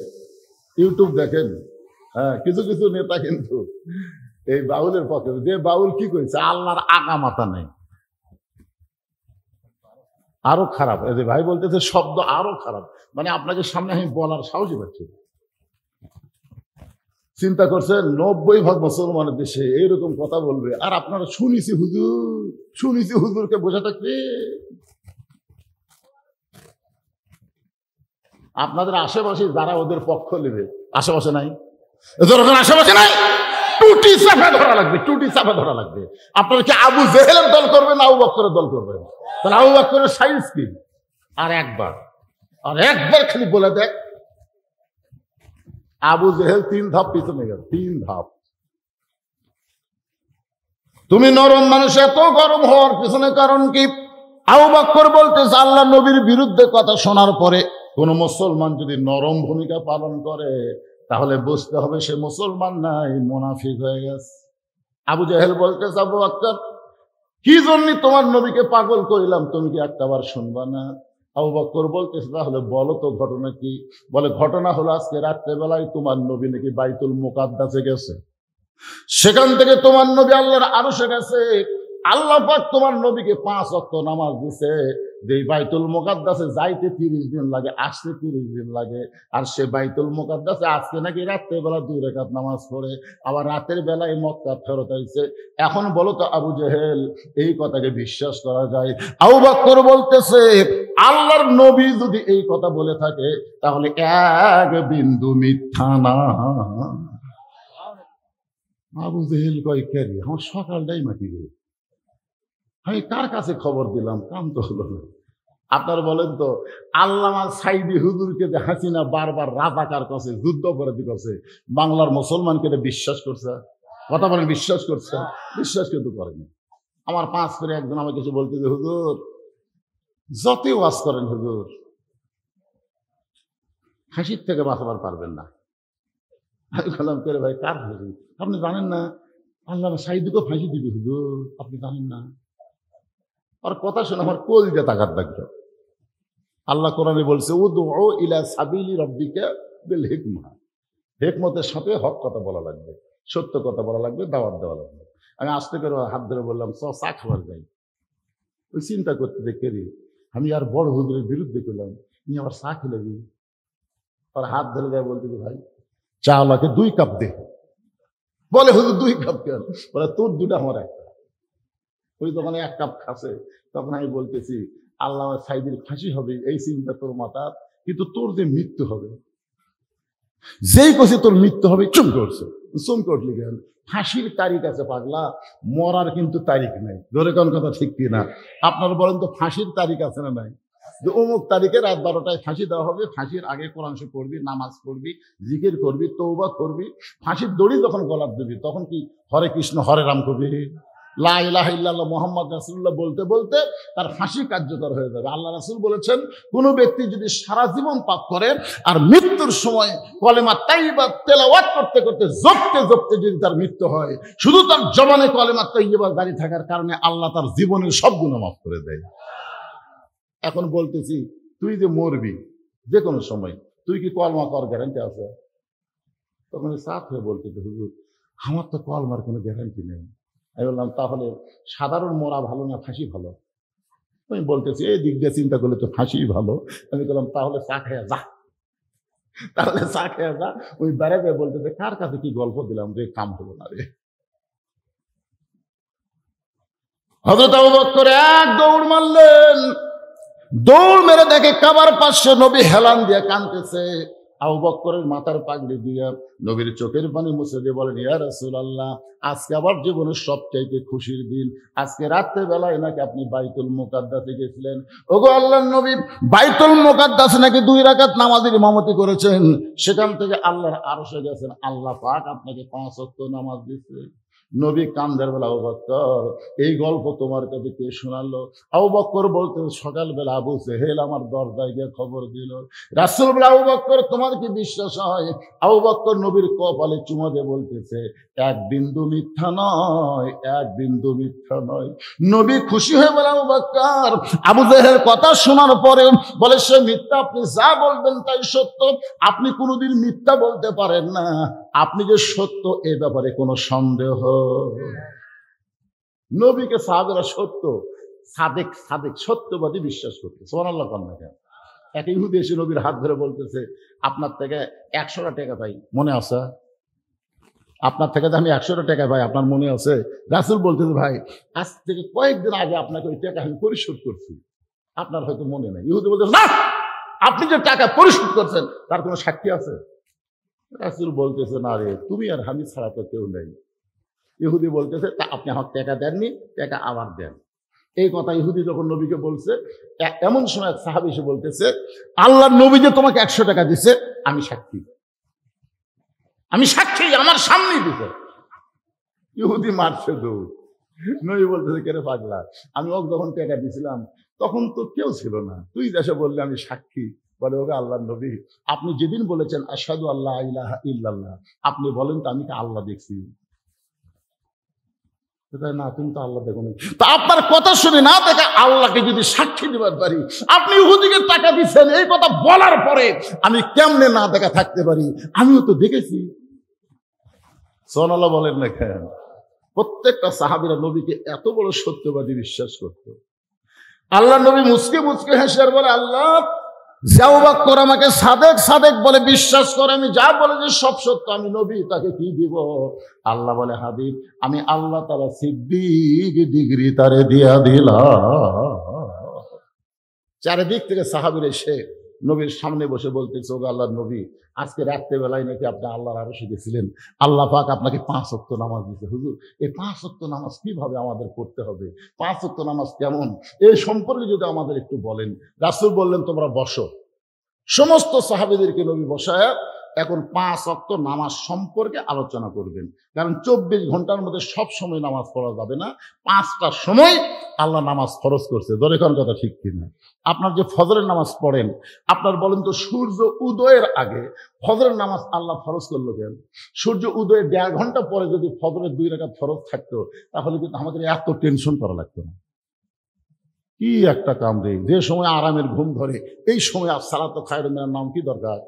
Speaker 1: ইউটিউব দেখেন, হ্যাঁ কিছু কিছু নেতা কিন্তু এই বাউলের পক্ষে। যে বাউল কি করেছে, আল্লাহর আগা মাথা নেই, আরো খারাপ। এই যে ভাই বলতেছে শব্দ আরো খারাপ, মানে আপনাকে সামনে আমি বলার সাহসই পাচ্ছি। চিন্তা করছেন 90% মুসলমানের দেশে এইরকম কথা বলবে, আর আপনারা শুনিছি হুজুরকে বোঝা থাকবে। আপনাদের আশেপাশে যারা ওদের পক্ষ নেবে আশেপাশে নাই, যখন আশেপাশে নাই টুটি চাপা ধরা লাগবে, টুটি চাপা ধরা লাগবে। আপনারা কি আবু জেহেলের দল করবেন না আবু বকরের দল করবেন? তাহলে আবু বকরের সাইজ কি? আর একবার খালি বলে দেখ। আবু জেহেল 3 ধাপ পিছনে গেল, 3 ধাপ। তুমি নরম মানুষ, এত গরম হওয়ার পিছনে কারণ কি? আবু বকর বলতেছে, আল্লাহ নবীর বিরুদ্ধে কথা শোনার পরে কোন মুসলমান যদি নরম ভূমিকা পালন করে তাহলে বুঝতে হবে সে মুসলমান নাই, মুনাফিক হয়ে গেছে। আবু জেহেল বলতেছে, আবু বকর কি জন্য তোমার নবীকে পাগল করিলাম তুমি কি একটাবার শুনবা না? আবু বকর বলতেছে, তাহলে বলো তো ঘটনা কি? বলে ঘটনা হলো আজকে রাত্রেবেলায় তোমার নবী নাকি বাইতুল মুকাদ্দাসে গেছে, সেখান থেকে তোমার নবী আল্লাহর আরশে গেছে। আল্লাহ পাক তোমার নবীকে 5 ওয়াক্ত নামাজ দিছে। যে বাইতুল মুকাদ্দাসে যাইতে 30 দিন লাগে, আসতে 30 দিন লাগে। আর সে বাইতুল মুকাদ্দাসে আজকে নাকি রাতের বেলা 2 রাকাত নামাজ পড়ে, আবার রাতের বেলায় মক্কা ফেরত আইছে। এখন বলো তো আবু জেহেল, এই কথাকে বিশ্বাস করা যায়? আবু বকর বলতেছে, আল্লাহর নবী যদি এই কথা বলে থাকে তাহলে এক বিন্দু মিথ্যা না। আবু জেহেল কয়, কে রে, আমার সকালটাই মাটি রে, আমি কার কাছে খবর দিলাম, কাম তো হলো না। আপনারা বলেন তো, আল্লামা সাইদি হুজুরকে যে হাসিনা বারবার রাজাকার করছে, যুদ্ধ অপরাধী করছে, বাংলার মুসলমানকে বিশ্বাস করছে? কথা বলেন, বিশ্বাস করছে? বিশ্বাস কিন্তু করেনি। আমার 5 করে একজন আমাকে কিছু বলতে যে, হুজুর যতই ওয়াজ করেন হুজুর, হাসির থেকে বাঁচাবার পারবেন না। আমি বললাম, কে রে ভাই, কার ফাঁসি? আপনি জানেন না আল্লামা সাইদিকে ফাঁসি দিবে হুজুর, আপনি জানেন না? আর কথা শুনে আমার কলিজা তাকাত লাগলো। আল্লাহ কোরআনে বলছে, উদউ ইলা সাবিলি রাব্বিকা বিল হিকমা, হিকমতের সাথে হক কথা বলা লাগবে, সত্য কথা বলা লাগবে, দাওয়াত দেওয়া লাগবে। আমি আস্তে করে হাত ধরে বললাম, চা খাবার যাই। ওই চিন্তা করতে দেখে রে, আমি আর বড় হুজুরের বিরুদ্ধে করলাম, তুমি আবার চা খেলে দিই। আর হাত ধরে দেয়, বলতে ভাই চা আমাকে 2 কাপ দে। বলে হুজুর 2 কাপ কেন? বলে তোর 2টা আমার 1টা। ওই যখন 1 কাপ খাচ্ছে, তখন আমি বলতেছি, আল্লামা সাইদির ফাঁসি হবে এই চিন্তা তোর মাথা, কিন্তু তোর যে মৃত্যু হবে, যেই কছে তোর মৃত্যু হবে, চমকে উঠছে। চমকে উঠলি কেন? ফাঁসির তারিখ আছে পাগলা, মরার কিন্তু তারিখ নাই। ধরে কোন কথা ঠিক কিনা? আপনারা বলেন তো, ফাঁসির তারিখ আছে না নাই? যে অমুক তারিখে রাত 12টায় ফাঁসি দেওয়া হবে, ফাঁসির আগে কোরআন শরীফ পড়বি, নামাজ পড়বি, জিকির করবি, তওবা করবি, ফাঁসির দড়ি যখন গলার দিবি তখন কি হরে কৃষ্ণ হরে রাম কবি, লা ইলাহা ইল্লাল্লাহ মুহাম্মদ রাসূলুল্লাহ বলতে বলতে তার ফাঁসি কার্যকর হয়ে যাবে। আল্লাহ রাসূল বলেছেন, কোন ব্যক্তি যদি সারা জীবন পাপ করে আর মৃত্যুর সময় কলেমা তাইয়্যিবা তেলাওয়াত করতে করতে জপতে জপতে যদি তার মৃত্যু হয়, শুধু তার জবানে কলেমা তাইয়্যিবা জারি থাকার কারণে আল্লাহ তার জীবনের সব গুনাহ মাফ করে দেয়। এখন বলতেছি, তুই যে মরবি যে কোনো সময়, তুই কি কলমা কর গ্যারান্টি আছে? তখন সাথ হয়ে বলতেছে, হুজুর আমার তো কলমার কোনো গ্যারান্টি নেই। আমি বললাম, তাহলে সাধারণ মরা ভালো না ফাঁসি ভালো? আমি বলতেছি, এই দিক দিয়ে চিন্তা করলে তো ফাঁসি ভালো। আমি বললাম, তাহলে চা খেয়ে যা, তাহলে চা খেয়ে যা। ওই বেড়াবে বলতেছে, কার কাছে কি গল্প দিলাম রে, কাম হলো না রে। হযরত আবু বকর এক দৌড় মারলেন, দৌড় মেরে দেখে কাবার পাশে নবী হেলান দিয়ে কাঁদতেছে। আবু বকরের মাথার পাগড়ি দিয়ে নবীর চোখের পানি মুছে দিয়ে বলেন, ইয়া রাসূলুল্লাহ, আজকে আবার জীবনের সবচাইতে খুশির দিন। আজকে রাত্রে বেলায় নাকি আপনি বাইতুল মুকাদ্দাসে গেছিলেন। ওগো আল্লাহর নবী, বাইতুল মুকাদ্দাসে নাকি 2 রাকাত নামাজের ইমামতি করেছেন, সেখান থেকে আল্লাহর আরশে গেছেন, আল্লাহ পাক আপনাকে 5 ওয়াক্ত নামাজ দিয়েছে। নবী কান্দের বেলা, আবু বকর এই গল্প তোমার কাছে কে শোনালো? আবু বকর বলতে, সকালবেলা আবু জেহেল আমার দরজায় গিয়ে খবর দিল। রাসূল বলে, আবু বকর তোমার কি বিশ্বাস হয়? আবু বকর নবীর কপালে চুমা দিয়ে বলতেছে, 1 বিন্দু মিথ্যা নয়, 1 বিন্দু মিথ্যা নয়। নবী খুশি হয়ে বলে, আবু বকর, আবু জেহেল কথা শোনার পরে বলে, সে মিথ্যা, আপনি যা বলবেন তাই সত্য, আপনি কোনোদিন মিথ্যা বলতে পারেন না, আপনি যে সত্য এ ব্যাপারে কোনো সন্দেহ। নবীকে সাহাবীরা সত্য সাদেক সাদেক সত্যবাদী বিশ্বাস করতে। সুবহানাল্লাহ কন্যা কেন? এক ইহুদি এসে নবীর হাত ধরে বলতেছে, আপনার থেকে 100টা টাকা পাই, মনে আছে? আপনার থেকে আমি 100টা টাকা পাই, আপনার মনে আছে? রাসূল বলতেছে, ভাই আজ থেকে কয়েকদিন আগে আপনাকে ওই টাকা আমি পরিশোধ করছি, আপনার হয়তো মনে নেই। ইহুদি বলতেছে, না, আপনি যে টাকা পরিশোধ করছেন তার কোনো সাক্ষী আছে? রাসূল বলতেছে, না রে, তুমি আর আমি ছাড়া তো কেউ নেই। ইহুদি বলতেছে, তা আপনি আমার টাকা দেননি, টাকা আবার দেন। এই কথা ইহুদি যখন নবীকে বলছে, এমন সময় এক সাহাবী এসে বলতেছে, আল্লাহর নবী যে তোমাকে 100 টাকা দিছে, আমি সাক্ষী, আমি সাক্ষী, আমার সামনেই দিছে। ইহুদি মারছে দৌড়। নবী বলতেছে, কে রে পাগলা, আমি ওকে যখন টাকা দিছিলাম তখন তো কেউ ছিল না, তুই দেশে বললে আমি সাক্ষী। বলে, ওকে আল্লাহর নবী, আপনি যেদিন বলেছেন আশহাদু আল্লা ইলাহা ইল্লাল্লাহ, আপনি বলেন তো আমি কি আল্লাহ দেখছি? না, তুমি তো আল্লাহ দেখো না। তা আপনার কথা শুনে না দেখে আল্লাহকে যদি সাক্ষী দিবার পারি, আপনি ইহুদিকে টাকা দিচ্ছেন, এই কথা বলার পরে আমি কেমনে না দেখা থাকতে পারি? আমিও তো দেখেছি। সুবহানাল্লাহ বলেন না কেন? প্রত্যেকটা সাহাবীরা নবীকে এত বড় সত্যবাদী বিশ্বাস করত। আল্লাহ নবী মুচকে মুচকে হেসে আর বলে, আল্লাহ যাও বাক করে আমাকে সাদেক সাদেক বলে বিশ্বাস করে, আমি যা বলে যে সব সত্য, আমি নবী, তাকে কি দিব? আল্লাহ বলে, হাবিব আমি আল্লাহ তাআলা সিদ্দিক ডিগ্রি তারে দিয়া দিলাম। চারিদিক থেকে সাহাবীরা এসে নবীর সামনে বসে বলতেছে, ওগো আল্লাহর নবী, আজকে রাত্রেবেলায় নাকি আপনি আল্লাহর আরশে গেছিলেন, আল্লাহ পাক আপনাকে 5 ওয়াক্ত নামাজ দিতে। হুজুর এই 5 ওয়াক্ত নামাজ কিভাবে আমাদের পড়তে হবে, 5 ওয়াক্ত নামাজ কেমন, এই সম্পর্কে যদি আমাদের একটু বলেন। রাসূল বললেন, তোমরা বসো। সমস্ত সাহাবীদেরকে নবী বসায় এখন 5 ওয়াক্ত নামাজ সম্পর্কে আলোচনা করবেন। কারণ 24 ঘন্টার মধ্যে সব সময় নামাজ পড়া যাবে না, 5টা সময় আল্লাহ নামাজ ফরজ করছে। ধরে কোন কথা ঠিক কিনা? আপনার যে ফজরের নামাজ পড়েন, আপনার বলেন তো সূর্য উদয়ের আগে ফজরের নামাজ আল্লাহ ফরজ করলো কেন? সূর্য উদয়ের 1.5 ঘন্টা পরে যদি ফজরের 2 রাকাত ফরজ থাকতো, তাহলে কিন্তু আমাদের এত টেনশন করা লাগতো না। কি একটা কাম রে, যে সময় আরামের ঘুম ধরে এই সময় সালাত খায়রুন মিনান নাম কি দরকার?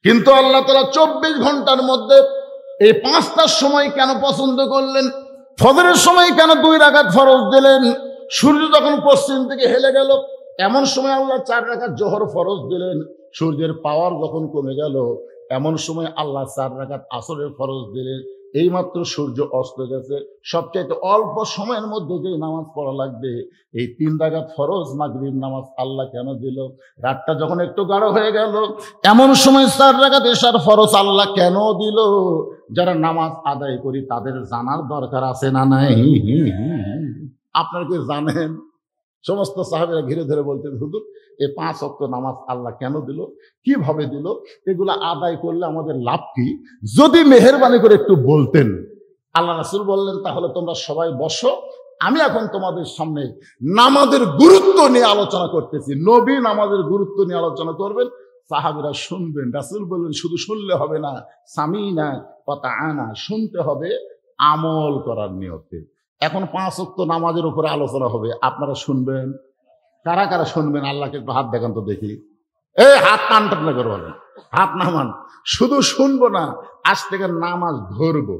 Speaker 1: কিন্তু আল্লাহ তাআলা 24 ঘন্টার মধ্যে এই 5টা সময় কেন পছন্দ করলেন? ফজরের সময় কেন 2 রাকাত ফরজ দিলেন? সূর্য যখন পশ্চিম থেকে হেলে গেল, এমন সময় আল্লাহ 4 রাকাত জোহর ফরজ দিলেন। সূর্যের পাওয়ার যখন কমে গেল, এমন সময় আল্লাহ 4 রাকাত আসরের ফরজ দিলেন। এইমাত্র সূর্য অস্ত গেছে, সবচাইতে অল্প সময়ের মধ্যে যে নামাজ পড়া লাগবে, এই 3 রাকাত ফরজ মাগরিব নামাজ আল্লাহ কেন দিল? রাতটা যখন একটু গাঢ় হয়ে গেল, এমন সময় 4 রাকাত এশার ফরজ আল্লাহ কেন দিল? যারা নামাজ আদায় করি তাদের জানার দরকার আছে না নাই? আপনারা কি জানেন? সমস্ত সাহাবীরা ঘিরে ধরে বলতেন, হুজুর এই 5 ওয়াক্ত নামাজ আল্লাহ কেন দিল, কিভাবে দিল, এগুলা আদায় করলে আমাদের লাভ কি? যদি মেহেরবানি করে একটু বলতেন। আল্লাহ রাসূল বললেন, তাহলে তোমরা সবাই বসো, আমি এখন তোমাদের সামনে নামাজের গুরুত্ব নিয়ে আলোচনা করতেছি। নবী নামাজের গুরুত্ব নিয়ে আলোচনা করবেন, সাহাবীরা শুনবেন। রাসূল বললেন, শুধু শুনলে হবে না, সামিনা ওয়া তাআনা, শুনতে হবে আমল করার নিয়তে। এখন 5 ওয়াক্ত নামাজের উপরে আলোচনা হবে, আপনারা শুনবেন? কারা কারা শুনবেন? আল্লাহকে একটু হাত দেখান তো দেখি। এই হাত টান টান করে বলেন, হাত নামান। শুধু শুনবো না, আজ থেকে নামাজ ধরবো।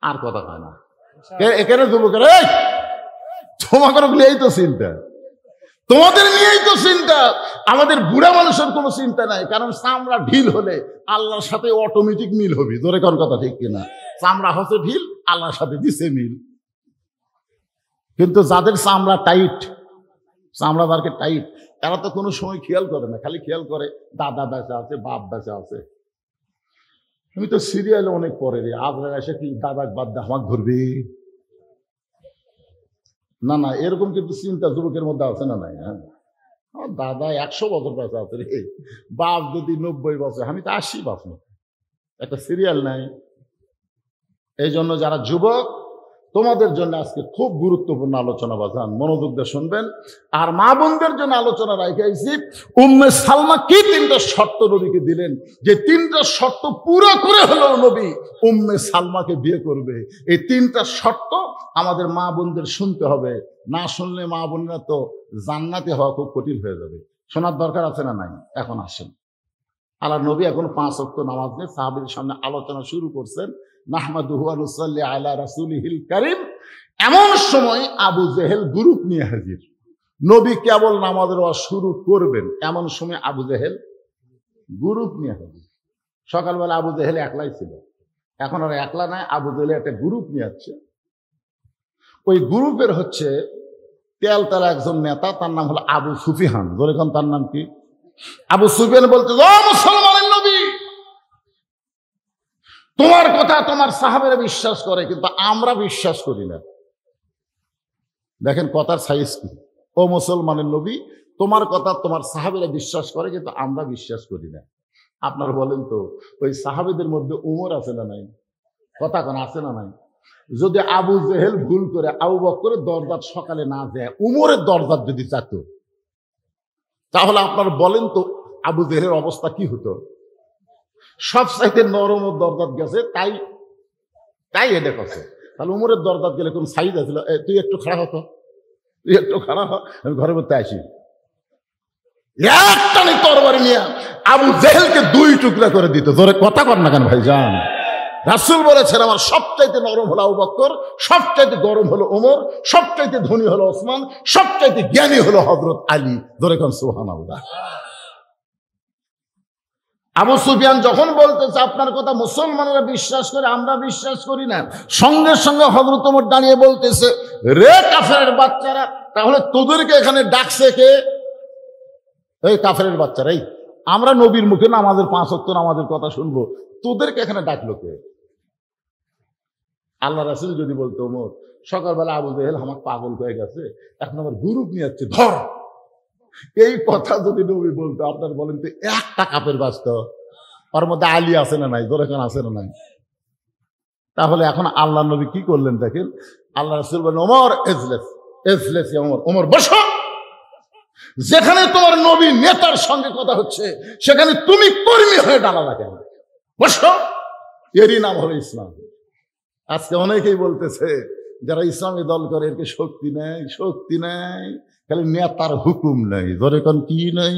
Speaker 1: আর কথা হয় না। এখানে যুবকের তোমাদের নিয়েই তো চিন্তা, তোমাদের নিয়েই তো চিন্তা। আমাদের বুড়া মানুষের কোনো চিন্তা নাই, কারণ চামড়া ঢিল হলে আল্লাহর সাথে অটোমেটিক মিল হবে। ধরে কোন কথা ঠিক কিনা? চামড়া হচ্ছে ঢিল, আল্লাহর সাথে দিছে মিল। কিন্তু যাদের চামড়া টাইট, চামড়াদারকে টাইট, এরা তো কোনো সময় খেয়াল করে না, খালি খেয়াল করে দাদা বেঁচে আছে, বাপ বেঁচে আছে। আমি তো সিরিয়ালে অনেক পরে রে, আজ এসে কি দাদা বাদ দে আমাকে ধরবে? না না, এরকম কিন্তু চিন্তা যুবকের মধ্যে আছে না নাই? হ্যাঁ, আমার দাদা 100 বছর বেঁচে আছে রে, বাপ যদি 90 বছর, আমি তো 80 বছর। একটা সিরিয়াল নাই। এই জন্য যারা যুবক, তোমাদের জন্য আজকে খুব গুরুত্বপূর্ণ আলোচনা, বাজান মনোযোগ দিয়ে শুনবেন। আর মা বোনদের জন্য আলোচনা রাখছি, উম্মে সালমা কি 3টা শর্ত নবীকে দিলেন, যে 3টা শর্ত পুরো করে হলেও নবী উম্মে সালমাকে বিয়ে করবে। এই 3টা শর্ত আমাদের মা বোনদের শুনতে হবে, না শুনলে মা বোনরা তো জান্নাতে হওয়া খুব কঠিন হয়ে যাবে। শোনার দরকার আছে না নাই? এখন আসেন, আল্লাহর নবী এখন 5 ওয়াক্ত নামাজ নিয়ে সাহাবীদের সামনে আলোচনা শুরু করছেন। নাহমাদুহু ওয়া নুসাল্লি আলা রাসূলিহিল কারীম। এমন সময় আবু জেহেল গ্রুপ নিয়ে হাজির। নবী কেবল নামাজের ওয়াজ শুরু করবেন, এমন সময় আবু জেহেল গ্রুপ নিয়ে হাজির। সকালবেলা আবু জেহেল একলাই ছিল, এখন আর একলা নাই, আবু জেহেল একটা গ্রুপ নিয়ে আসছে। ওই গ্রুপের হচ্ছে তেলতালা একজন নেতা, তার নাম হলো আবু সুফিয়ান। ধরে এখন তার নাম কি? আবু সুফিয়ান বলতে, ও মুসলমানের নবী, তোমার কথা তোমার সাহাবেরা বিশ্বাস করে, কিন্তু আমরা বিশ্বাস করি না। দেখেন কথার সাইজ কি। ও মুসলমানের নবী, তোমার কথা তোমার সাহাবেরা বিশ্বাস করে, কিন্তু আমরা বিশ্বাস করি না। আপনারা বলেন তো, ওই সাহাবেদের মধ্যে উমর আছে না নাই? কথা কোন আছে না নাই? যদি আবু জেহেল ভুল করে আবু বকরের দরজাত সকালে না যায়, উমরের দরজাত যদি যেত, তাহলে আপনারা বলেন তো আবু জেহেলের অবস্থা কি হতো? সব সাইতে নরম দরজাত গেছে, তাই তাই এটা করছে। তাহলে উমরের দরজাত গেলে কোন সাইজ আছিল? তুই একটু খাড়া হতো, তুই একটু খাড়া হ, আমি ঘরের মধ্যে আসি। একটানি তরবারি নিয়ে আবু জেহেলকে 2 টুকরা করে দিত। ধরে কথা কর না কেন ভাই জান? রাসূল বলেছেন আমার সবচাইতে নরম হলো আবু বকর, সবচাইতে গরম হলো ওমর, সবচাইতে ধনী হলো ওসমান, সবচাইতে জ্ঞানী হলো হযরত আলী। ধরে কোন সুবহানাল্লাহ। আবু সুফিয়ান যখন বলতেছে আপনার কথা মুসলমানরা বিশ্বাস করে, আমরা বিশ্বাস করি না, সঙ্গে সঙ্গে হযরত ওমর দাঁড়িয়ে বলতেছে, রে কাফেরের বাচ্চারা, তাহলে তোদেরকে এখানে ডাকছে কে? এই কাফেরের বাচ্চারা, এই আমরা নবীর মুখে নামাজের 5 ওয়াক্ত নামাজের কথা শুনবো, তোদেরকে এখানে ডাকলো কে? আল্লাহ রাসূল যদি বলতো ওমর সকালবেলা আবু জেহেল আমার পাগল হয়ে গেছে, এখন আমার গ্রুপ নিয়ে যাচ্ছে ধর, এই কথা যদি নবী বলতো, আপনার বলেন তো একটা কাপের বাঁচত, ওর মধ্যে আলী আছে না নাই? ধরে কেন আছে না নাই? তাহলে এখন আল্লাহ নবী কি করলেন দেখেন, আল্লাহ রাসূল বলেন ওমর এজলেস, এজলেস ওমর, ওমর বসো। যেখানে তোমার নবী নেতার সঙ্গে কথা হচ্ছে সেখানে তুমি কর্মী হয়ে দাঁড়ালা কেন? বসো। এরই নাম হলো ইসলাম। আজকে অনেকেই বলতেছে যারা ইসলামী দল করে এর শক্তি নেই, শক্তি নেই, খালি নেতার হুকুম নেই। ধরে কোন কি নেই?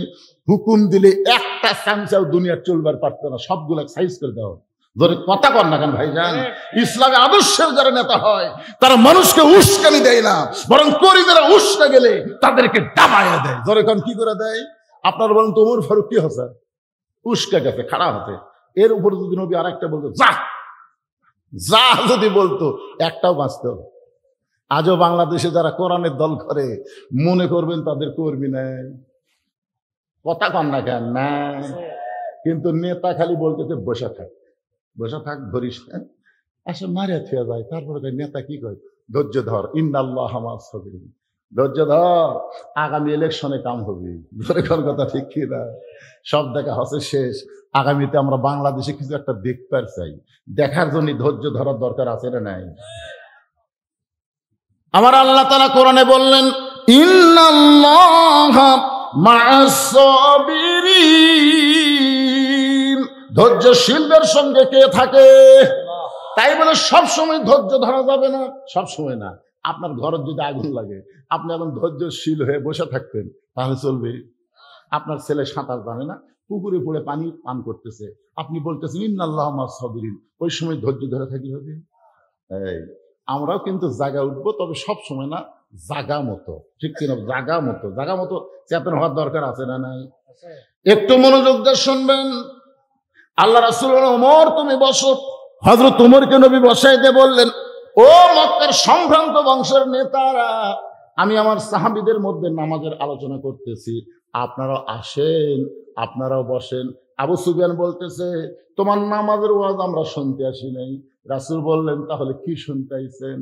Speaker 1: হুকুম দিলে একটা চামচাও দুনিয়ার চলবার পারতো না, সবগুলা সাইজ করে দাও। ধরে কথা কর না কেন ভাইজান? ইসলামে আদর্শের যারা নেতা হয় তারা মানুষকে উস্কানি দেয় না, বরং কর্মীরা উস্কা গেলে তাদেরকে দাবাইয়া দেয়। ধরে কোন কি করে দেয়? আপনারা বলেন তো ওমর ফারুক কি হচ্ছে? উস্কা গেছে, খাড়া হতে। এর উপর যদি নবী আর একটা বলতো যা যা, যদি বলতো একটাও বাঁচত। আজও বাংলাদেশে যারা কোরআনের দল করে মনে করবেন তাদের কর্মী নেই। কথা কন না কেন? নাই। কিন্তু নেতা খালি বলতেছে বসে থাক, বসে থাক, ধরিস না, আসে মারিয়া থিয়া যায়। তারপরে নেতা কি করে? ধৈর্য ধর, ইন্নাল্লাহা মা'আস সাবিরিন, ধৈর্য ধর, আগামী ইলেকশনে কাম হবে। কথা ঠিক কি না? সব দেখা হচ্ছে শেষ। আগামীতে আমরা বাংলাদেশে কিছু একটা দেখতে চাই, দেখার জন্য ধৈর্য ধরার দরকার আছে না নাই? আমার আল্লাহ তাআলা কোরআনে বললেন ইন্নাল্লাহা মা'আস সাবিরিন, ধৈর্যশীলদের সঙ্গে কে থাকে? তাই বলে সব সময় ধৈর্য ধরা যাবে না, সব সময় না। আপনার ঘরে যদি আগুন লাগে, আপনি এখন ধৈর্যশীল হয়ে বসে থাকতেন, তাহলে চলবে? আপনার ছেলে সাঁতার জানে না, পুকুরে পড়ে পানি পান করতেছে, আপনি বলতেছেন ইন্নাল্লাহা মা'আস সাবিরিন, ওই সময় ধৈর্য ধরে থাকি হবে? এই আমরাও কিন্তু জাগা উঠবো, তবে সব সময় না, জাগা মতো, ঠিক কিনা? জাগা মতো, জাগা মতো চেতন হওয়ার দরকার আছে না নাই? একটু মনোযোগ দিয়ে শুনবেন। আল্লাহ রাসূল বললেন ওমর তুমি বসো। হযরত ওমরকে নবী বসাই দিয়ে বললেন ও মক্কার সম্ভ্রান্ত বংশের নেতারা, আমি আমার সাহাবীদের মধ্যে নামাজের আলোচনা করতেছি, আপনারাও আসেন, আপনারাও বসেন। আবু সুফিয়ান বলতেছে তোমার নামাজের ওয়াজ আমরা শুনতে আসি নাই। রাসূল বললেন তাহলে কি শুনতে আইছেন?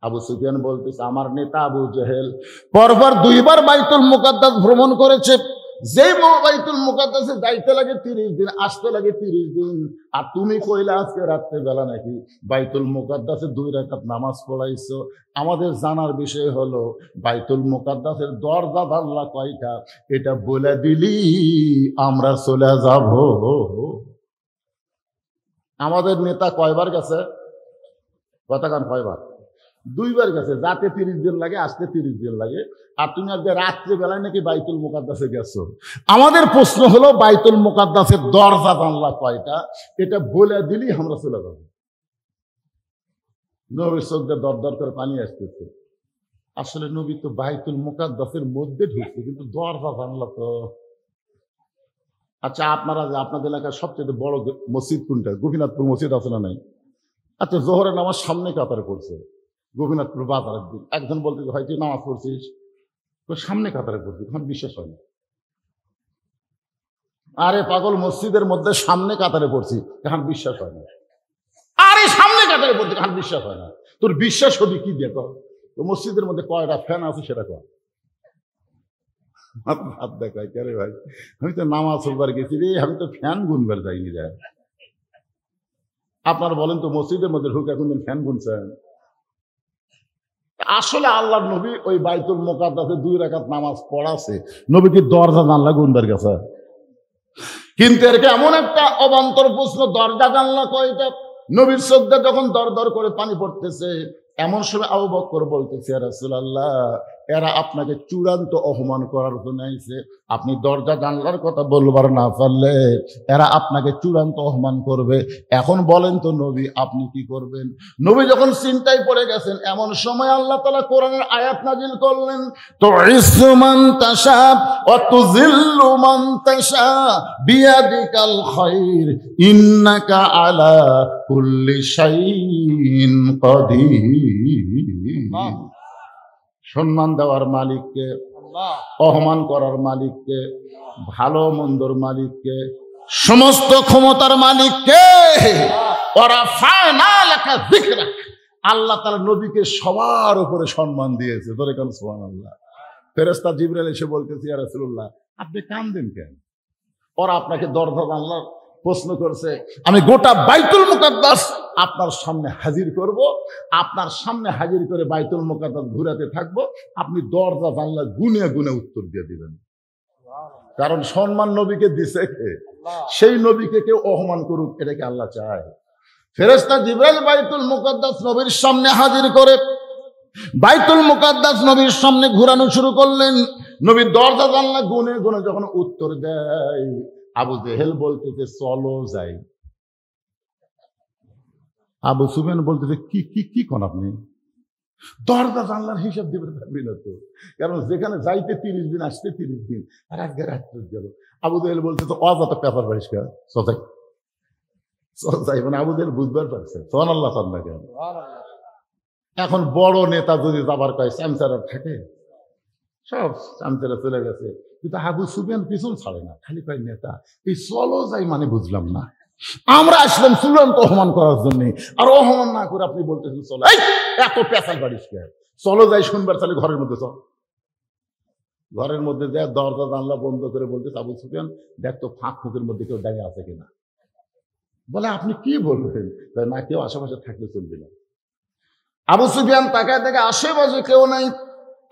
Speaker 1: আবু সুফিয়ান বলতেছে আমার নেতা আবু জেহেল পরপর 2 বার বাইতুল মুকাদ্দাস ভ্রমণ করেছে। যেই বাইতুল মুকাদ্দাসে যাইতে লাগে 30 দিন, আসতে লাগে 30 দিন। আর তুমি কইলা আজকে রাত্রে বেলা নাকি বাইতুল মুকাদ্দাসে 2 রাকাত নামাজ পড়াইছো। আমাদের জানার বিষয় হলো বাইতুল মুকাদ্দাসের দরজা জানলা কয়টা, এটা বলে দিলি আমরা চলে যাব। আমাদের নেতা কয়বার গেছে? কতক্ষণ? কয়বার? 2 বার গেছে। যাতে 30 দিন লাগে, আসতে 30 দিন লাগে। আর তুমি আজকে রাত্রে বেলায় নাকি বাইতুল মুকাদ্দাসে গেছো। আমাদের প্রশ্ন হলো বাইতুল মুকাদ্দাসের দরজা জানলা কয়টা, এটা বলে দিলি আমরা চলে যাবো। নবীর চোখ দিয়ে দর দর করে পানি আসতেছে। আসলে নবী তো বাইতুল মুকাদ্দাসের মধ্যে ঢুকছে, কিন্তু দরজা জানলা তো। আচ্ছা আপনারা যে আপনাদের এলাকার সবচেয়ে বড় মসজিদ কোনটা? গোপীনাথপুর মসজিদ আছে না নাই? আচ্ছা জোহরের নামাজ সামনে কাতারে পড়ছে, গোপীনাথপুর বাজারের দিন। একজন বলতে হয় তুই নামাজ পড়ছিস, সামনে কাতারে পড়ছিস, এখন বিশ্বাস হয় না। আরে পাগল, মসজিদের মধ্যে সামনে কাতারে পড়ছি, এখন বিশ্বাস হয় না। আরে সামনে কাতারে পড়ছি, এখন বিশ্বাস হয় না। তোর বিশ্বাস হবে কি দিয়ে? তো মসজিদের মধ্যে কয়টা ফ্যান আছে সেটা কর। হাত দেখায় কে রে ভাই? আমি তো নামাজ পড়বার গেছি রে, আমি তো ফ্যান গুনবার যাইনি যায়। আপনারা বলেন তো মসজিদের মধ্যে ঢুকে এখন ফ্যান গুনছেন? আসলে আল্লাহর নবী ওই বাইতুল মুকাদ্দাসে 2 রাকাত নামাজ পড়াছে, নবী কি দরজা জানলা গুনবার গেছে? কিন্তু এরকে এমন একটা অবান্তর প্রশ্ন, দরজা জানলা কয়টা? নবীর চোখ দিয়ে যখন দর দর করে পানি পড়তেছে, এমন সময় আবু বকর বলতেছে ইয়া রাসূলুল্লাহ এরা আপনাকে চূড়ান্ত অপমান করার জন্য আইছে। আপনি দরজা জানলার কথা বলবার না পারলে এরা আপনাকে চূড়ান্ত অপমান করবে। এখন বলেন তো নবী আপনি কি করবেন? নবী যখন চিন্তায় পড়ে গেছেন, এমন সময় আল্লাহ তাআলা কোরআনের আয়াত নাজিল করলেন, তুইজ্জু মান তাশা ওয়া তুযিল্লু মান তাশা বিয়াদিকাল খায়র ইন্নাকা আলা কুল্লি শাইইন কাদির। সম্মান দেওয়ার মালিককে, অপমান করার মালিককে, ভালো মন্দর মালিককে, সমস্ত ক্ষমতার মালিককে। আল্লাহ তাআলা নবীকে সবার উপরে সম্মান দিয়েছে। ধরে কেন সুবহানাল্লাহ। ফেরেশতা জিবরাইল এসে বলতেছে, ইয়া রাসূলুল্লাহ আপনি কাঁদেন কেন? ওরা আপনাকে দরজা জানলার প্রশ্ন করছে, আমি গোটা বাইতুল মুকাদ্দাস আপনার সামনে হাজির করব, আপনার সামনে হাজির করে বাইতুল মুকাদ্দাস ঘুরাতে থাকবো, আপনি দরজা জানলা গুনে গুনে উত্তর দিয়ে দিবেন। কারণ সম্মান নবীকে দিছে কে? সেই নবীকে কেউ অপমান করুক এটাকে আল্লাহ চায়? ফেরেশতা জিবরাইল বাইতুল মুকাদ্দাস নবীর সামনে হাজির করে বাইতুল মুকাদ্দাস নবীর সামনে ঘুরানো শুরু করলেন। নবী দরজা জানলা গুনে গুনে যখন উত্তর দেয়, আবু জেহেল বলতেছে চলো যাই। আবু সুফিয়ান বলতেছে কি কি কি কোন আপনি? দরজা জানলার হিসাব দিবেন না তো, কারণ যেখানে যাইতে 30 দিন আসতে 30 দিন, আর আজকে রাত গেল। আবু জেহেল বলতেছে অযথা পেপার পরিষ্কার সজাই সজাই, মানে আবু জেহেল বুঝবার পারছে। সুবহানাল্লাহ সাল্লাল্লাহু আলাইহি ওয়াসাল্লাম। এখন বড় নেতা যদি যাবার কয় চামচারা থাকে, সব চামচারা চলে গেছে, কিন্তু আবু সুফিয়ান পিছন ছাড়ে না, খালি কয় নেতা। এই চলো যাই মানে বুঝলাম না। আমরা আসলাম চূড়ান্ত অপমান করার জন্য, আর অপমান না করে আপনি বলতেছেন চলো। এত পেঁচাল বাড়িস কে? চলো যাই শুনবার চালে ঘরের মধ্যে চল। ঘরের মধ্যে যায় দরজা জানলা বন্ধ করে বলতে আবু সুফিয়ান দেখ তো ফাঁক ফুঁকের মধ্যে কেউ দাঁড়িয়ে আছে কিনা। বলে আপনি কি বলবেন? না, কেউ আশেপাশে থাকলে চলবে না। আবু সুফিয়ান তাকায় দেখে আশেপাশে কেউ নাই।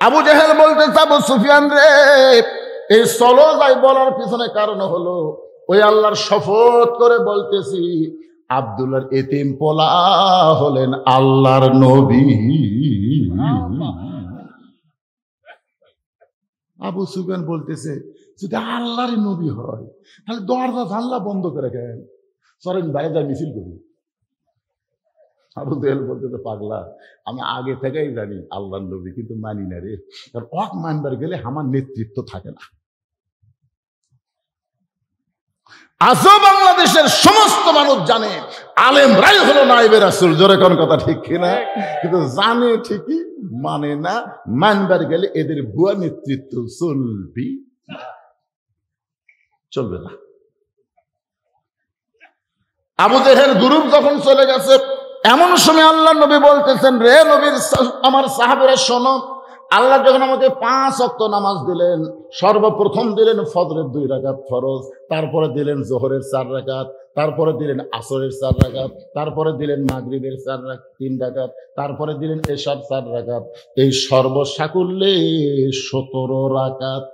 Speaker 1: আবু জেহেল বলতে আবু সুফিয়ান রে, এই চলো যাই বলার পিছনে কারণ হলো ওই আল্লাহর শপথ করে বলতেছি, আব্দুল্লাহর এতিম পোলা হলেন আল্লাহর নবী। আবু সুফিয়ান বলতেছে যদি আল্লাহর নবী হয় তাহলে দরজা জানলা বন্ধ করে কেন? চলেন বাইরে মিছিল করি। আবু জেহেল বলতেছে পাগলা, আমি আগে থেকেই জানি আল্লাহর নবী, কিন্তু মানি না রে। কারণ অক মানবার গেলে আমার নেতৃত্ব থাকে না। আজও বাংলাদেশের সমস্ত মানুষ জানে আলেমরাই হলো নায়েবে রাসূল। জোরে কোন কথা ঠিক কিনা? কিন্তু জানে ঠিকই, মানে না। মানবার গেলে এদের ভুয়া নেতৃত্ব চলবে না। আবু জেহেল গ্রুপ যখন চলে গেছে, এমন সময় আল্লাহ নবী বলতেছেন, রে নবীর আমার সাহাবীরা শোনো, আল্লাহ যখন আমাকে 5 ওয়াক্ত নামাজ দিলেন, সর্বপ্রথম দিলেন ফজরের 2 রাকাত ফরজ, তারপরে দিলেন জোহরের 4 রাকাত, তারপরে দিলেন আসরের 4 রাকাত, তারপরে দিলেন মাগরিবের 3 রাকাত, তারপরে দিলেন এশার 4 রাকাত। এই সর্বসাকুল্যে 17 রাকাত।